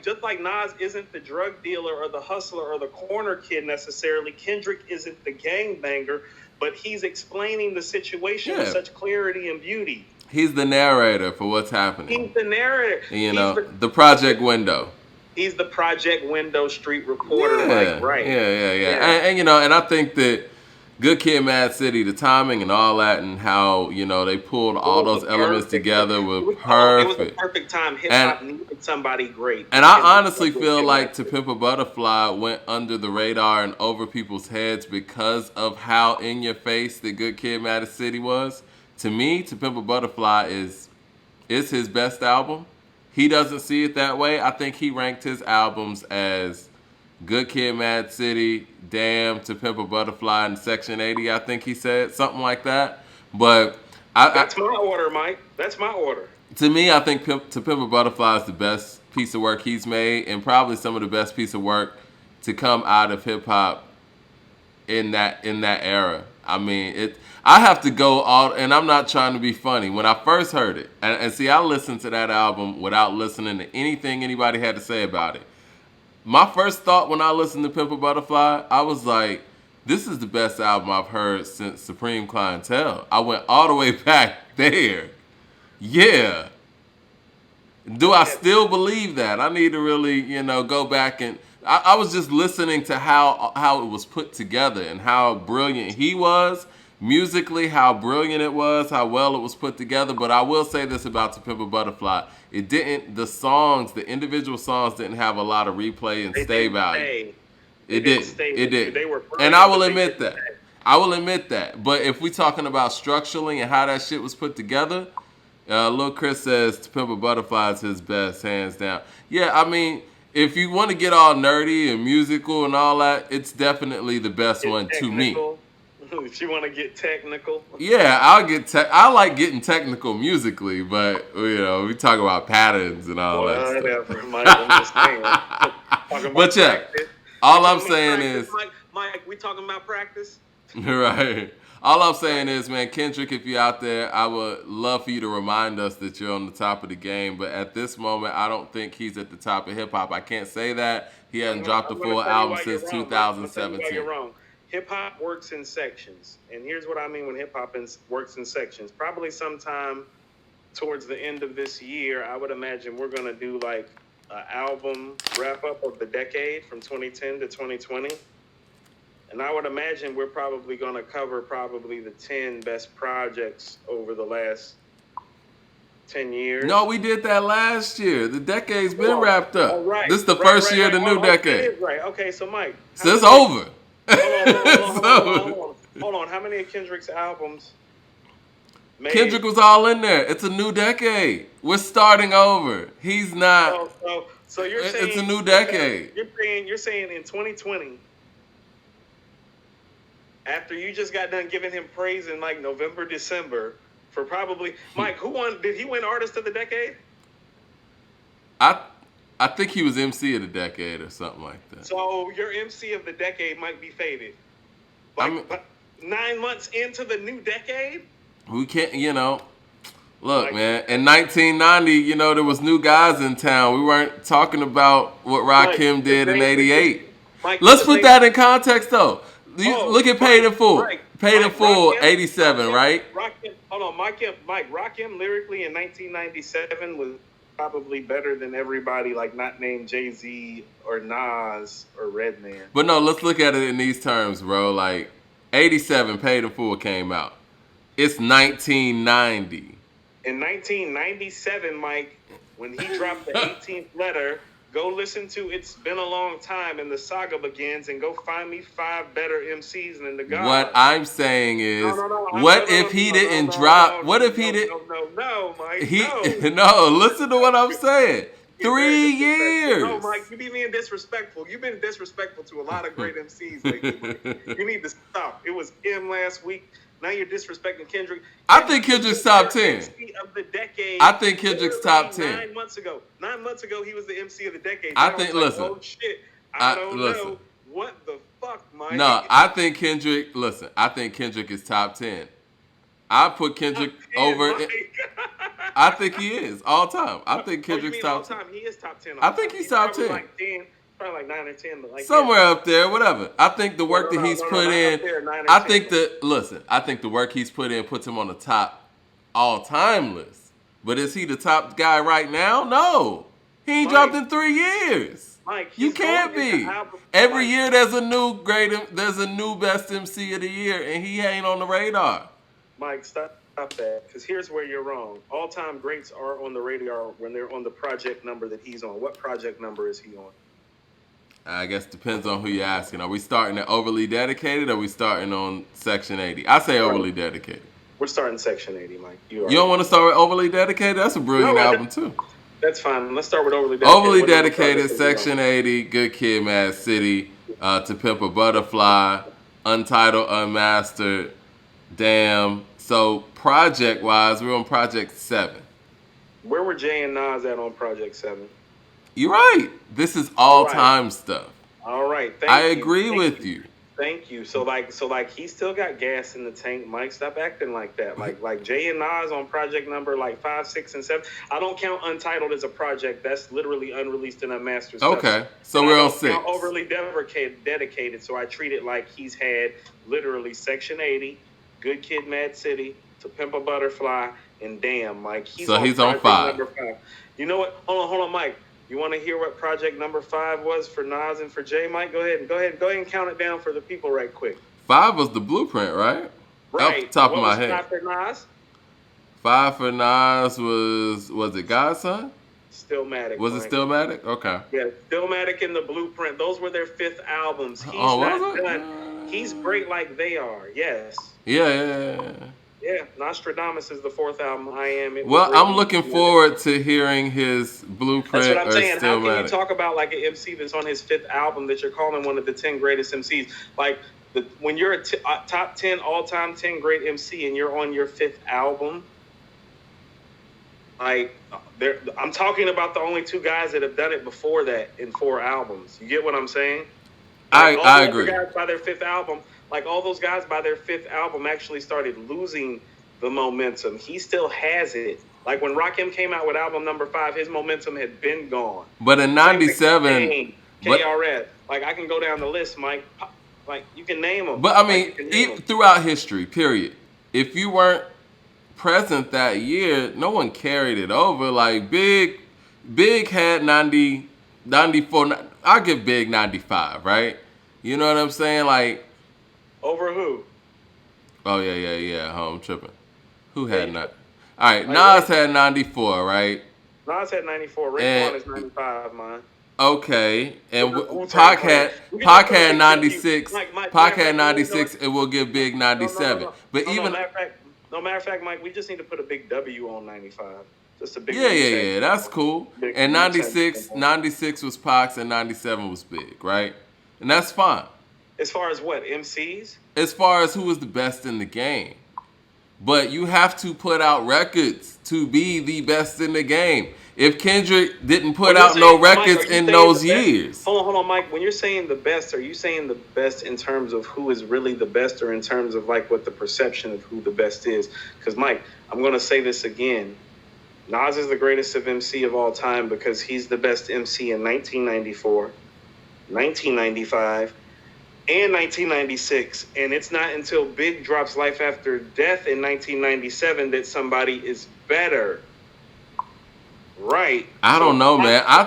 Just like Nas isn't the drug dealer or the hustler or the corner kid necessarily, Kendrick isn't the gangbanger, but he's explaining the situation with such clarity and beauty. He's the narrator for what's happening. He's the narrator. You know, the project window. He's the project window street reporter. Yeah. And and I think that Good Kid, Mad City, the timing and all that, and how they pulled all those elements together were perfect. It was a perfect time. Hip hop needed somebody great. And I honestly feel like To Pimp a Butterfly went under the radar and over people's heads because of how in your face the Good Kid, Mad City was. To me, To Pimp a Butterfly is his best album. He doesn't see it that way. I think he ranked his albums as Good Kid, Mad City, Damn, To Pimp a Butterfly, and Section 80, I think he said. Something like that. But that's my order, Mike. That's my order. To me, I think To Pimp a Butterfly is the best piece of work he's made, and probably some of the best piece of work to come out of hip hop in that era. I mean, it. I have to go all, and I'm not trying to be funny. When I first heard it, and see, I listened to that album without listening to anything anybody had to say about it. My first thought when I listened to Pimp a Butterfly, I was like, this is the best album I've heard since Supreme Clientele. I went all the way back there. Yeah. Do I still believe that? I need to really, go back and I was just listening to how it was put together and how brilliant he was musically, how brilliant it was, how well it was put together. But I will say this about To Pimp a Butterfly: the individual songs didn't have a lot of replay and stay value. It didn't. It didn't. They were And I will admit that. I will admit that. But if we talking about structurally and how that shit was put together, Lil Chris says To Pimp a Butterfly is his best, hands down. Yeah, I mean, if you want to get all nerdy and musical and all that, it's definitely the best one to me. If you want to get technical. Yeah, I like getting technical musically, but we talk about patterns and all that Whatever, Mike, I'm just saying. But yeah, practice. all I'm saying is, Mike, we talking about practice? Right. All I'm saying is, man, Kendrick, if you're out there, I would love for you to remind us that you're on the top of the game. But at this moment, I don't think he's at the top of hip hop. I can't say that. He hasn't dropped a full album since 2017. You're wrong. Hip hop works in sections, and here's what I mean when hip hop works in sections. Probably sometime towards the end of this year, I would imagine we're gonna do like an album wrap up of the decade from 2010 to 2020. And I would imagine we're probably going to cover probably the 10 best projects over the last 10 years. No, we did that last year. The decade's been wrapped up. Oh, right. This is the first year of the new decade. Right. Okay, so Mike. So it's over. Hold on. How many of Kendrick's albums made? Kendrick was all in there. It's a new decade. We're starting over. He's not. So you're saying it's a new decade. You're saying in 2020. After you just got done giving him praise in like November, December for probably Mike, who won? Did he win Artist of the Decade? I think he was MC of the Decade or something like that. So your MC of the Decade might be faded. But 9 months into the new decade, we can't. Look, man. In 1990, there was new guys in town. We weren't talking about what Rakim did in '88. Let's put that in context, though. Look at Paid in Full. Paid in Full, 87, right? Rakim lyrically in 1997 was probably better than everybody, like not named Jay-Z or Nas or Redman. But no, let's look at it in these terms, bro. Like, 87, Paid in Full came out. It's 1990. In 1997, Mike, when he dropped the 18th letter, go listen to It's Been a Long Time and the Saga Begins and go find me 5 better MCs than the God. What I'm saying is, what if he didn't drop? What if he didn't? No, Mike. No, listen to what I'm saying. 3 years. No, Mike, you be being disrespectful. You've been disrespectful to a lot of great MCs lately, Mike. You need to stop. It was M last week. Now you're disrespecting Kendrick. I think Kendrick's top 10. MC of the decade. I think Kendrick's top 10. 9 months ago. 9 months ago, he was the MC of the decade. Listen. Oh, shit. I don't know. What the fuck, Mike? No, I think Kendrick is top 10. I put Kendrick over. I think he is all time. I think Kendrick's top 10. He is top 10. I think he's top 10. Probably like 9 or 10. But somewhere up there, whatever. I think the work that he's put in. I think the work he's put in puts him on the top all-time list. But is he the top guy right now? No. He ain't dropped in 3 years. Mike, you can't be. Every year there's a new best MC of the year, and he ain't on the radar. Mike, stop that. Because here's where you're wrong. All-time greats are on the radar when they're on the project number that he's on. What project number is he on? I guess it depends on who you're asking. Are we starting at Overly Dedicated or are we starting on Section 80? I say Overly Dedicated. We're starting Section 80, Mike. You don't want to start with Overly Dedicated? That's a brilliant album, too. That's fine. Let's start with Overly Dedicated. Overly Dedicated, Section 80, Good Kid, Mad City, To Pimp a Butterfly, Untitled, Unmastered, Damn. So, project-wise, we're on Project 7. Where were Jay and Nas at on Project 7? You're right. This is All all right. time stuff. All right. I Thank you. agree Thank with you. you. Thank you. So like he still got gas in the tank. Mike, stop acting like that. Like Jay and Nas on project number like 5, 6, and 7. I don't count Untitled as a project. That's literally unreleased and unmastered stuff. Okay, so And I we're on don't count 6. overly dedicated. So I treat it like he's had literally Section 80, Good Kid, Mad City, To Pimp a Butterfly, and Damn, Mike. So he's on project 5. number 5. You know what? Hold on, Mike. You want to hear what project number 5 was for Nas and for Jay, Mike? Go ahead and count it down for the people right quick. 5 was the blueprint, right? Off the Right. top of What my was head. 5 for Nas? 5 for Nas was it Godson? Stillmatic. Was it Mike. Stillmatic? Okay. Yeah, Stillmatic and the Blueprint. Those were their 5th albums. He's Oh, was not it? done. He's great like they are. Yes. Yeah. Yeah. Nostradamus is the 4th album. I Am. It was Well, I'm written- looking forward to hearing his Blueprint That's what I'm or saying. How can you Stillmatic. talk about like an MC that's on his 5th album that you're calling one of the 10 greatest MCs? Like when you're a top 10 all-time 10 great MC and you're on your 5th album, like I'm talking about the only 2 guys that have done it before that in 4 albums. You get what I'm saying? Like, I agree. Guys by their 5th album, like all those guys by their 5th album actually started losing the momentum. He still has it. Like when Rakim came out with album number 5, his momentum had been gone. But in '97, KRS, like I can go down the list, Mike. Like you can name them. But I mean, throughout history, period. If you weren't present that year, no one carried it over. Like Big had 90, 94. I'll give Big 95, right? You know what I'm saying? Like over who? Oh yeah. I'm tripping. Who had not? All right, Nas had 94, right? Nas had 94. Raekwon is 95, man. Okay, and Pac had 96. Pac had 96, and we'll give Big 97. But even matter of fact, Mike, we just need to put a big W on 95. Just a big yeah, that's cool. And 96 was Pac's, and 97 was Big, right? And that's fine. As far as what MCs? As far as who was the best in the game. But you have to put out records to be the best in the game. If Kendrick didn't put out no records in those years. Hold on, Mike. When you're saying the best, are you saying the best in terms of who is really the best or in terms of like what the perception of who the best is? Because, Mike, I'm going to say this again. Nas is the greatest of MC of all time because he's the best MC in 1994, 1995, and 1996, and it's not until Big drops Life After Death in 1997 that somebody is better. Right. I don't know, man. I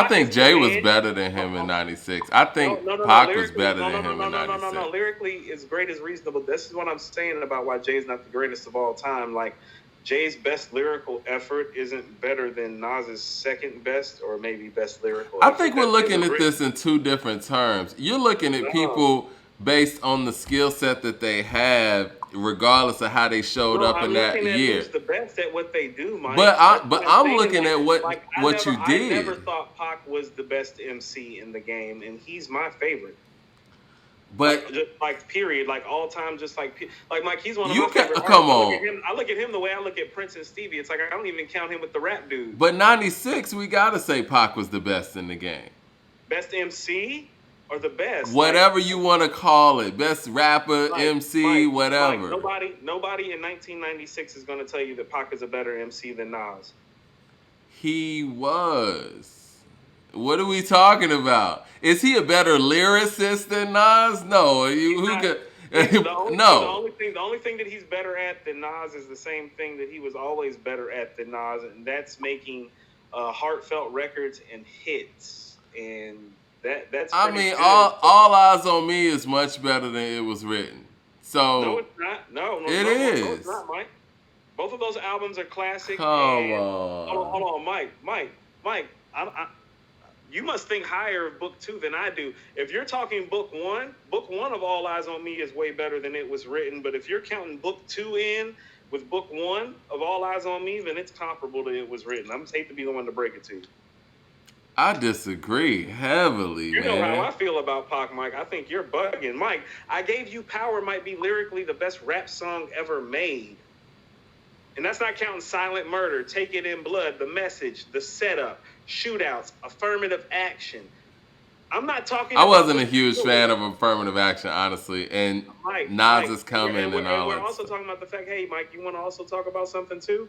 think Jay was better than him in '96. I think Pac was better than him in '96. No. Lyrically, as great as reasonable. This is what I'm saying about why Jay's not the greatest of all time. Like Jay's best lyrical effort isn't better than Nas's second best or maybe best lyrical. I think we're looking at this in 2 different terms. You're looking at people based on the skill set that they have, regardless of how they showed up in that year. Who's the best at what they do, Mike? But I'm looking at what you did. I never thought Pac was the best MC in the game, and he's my favorite. But like period, like all time, just like Mike, he's one of my favorite. Come on. I look at him the way I look at Prince and Stevie. It's like I don't even count him with the rap dude. But '96, we gotta say Pac was the best in the game. Best MC or the best? Whatever you want to call it, best rapper, MC, whatever. Nobody in 1996 is going to tell you that Pac is a better MC than Nas. He was. What are we talking about? Is he a better lyricist than Nas? No. No. The only thing that he's better at than Nas is the same thing that he was always better at than Nas, and that's making heartfelt records and hits. And that's. I mean, all Eyes on Me is much better than It Was Written. So no, it's not. No, it is. No, it's not, Mike. Both of those albums are classic. Come on. Hold on, Mike. You must think higher of book 2 than I do. If you're talking book 1 of All Eyes on Me is way better than It Was Written. But if you're counting book 2 in with book 1 of All Eyes on Me, then it's comparable to It Was Written. I just hate to be the one to break it to you. I disagree heavily, man. You know how I feel about Pac, Mike. I think you're bugging. Mike, I Gave You Power might be lyrically the best rap song ever made. And that's not counting Silent Murder, Take It in Blood, The Message, The Setup, shootouts, affirmative action. I'm not talking. I wasn't a huge fan of affirmative action, honestly, and Nas is coming and all we're that also stuff. talking about the fact, hey, Mike, you want to also talk about something too?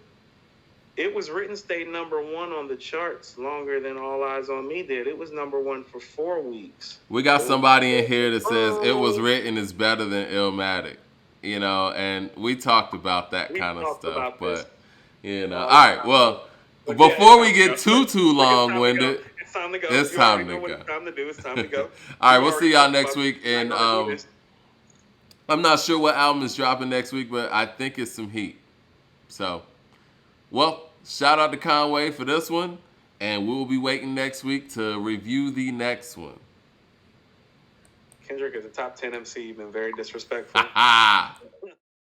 It was written stayed number one on the charts longer than All Eyes on Me did. It was number one for 4 weeks. We got somebody in here that says It Was Written is better than Illmatic, and we talked about that kind of stuff, but all right, well, before we get too long-winded, it's time to go. it's You time already know to what go. it's time to do. It's time to go. All right, we'll see y'all next week, and I'm not sure what album is dropping next week, but I think it's some heat. So, well, shout out to Conway for this one, and we'll be waiting next week to review the next one. Kendrick is a top 10 MC. You've been very disrespectful.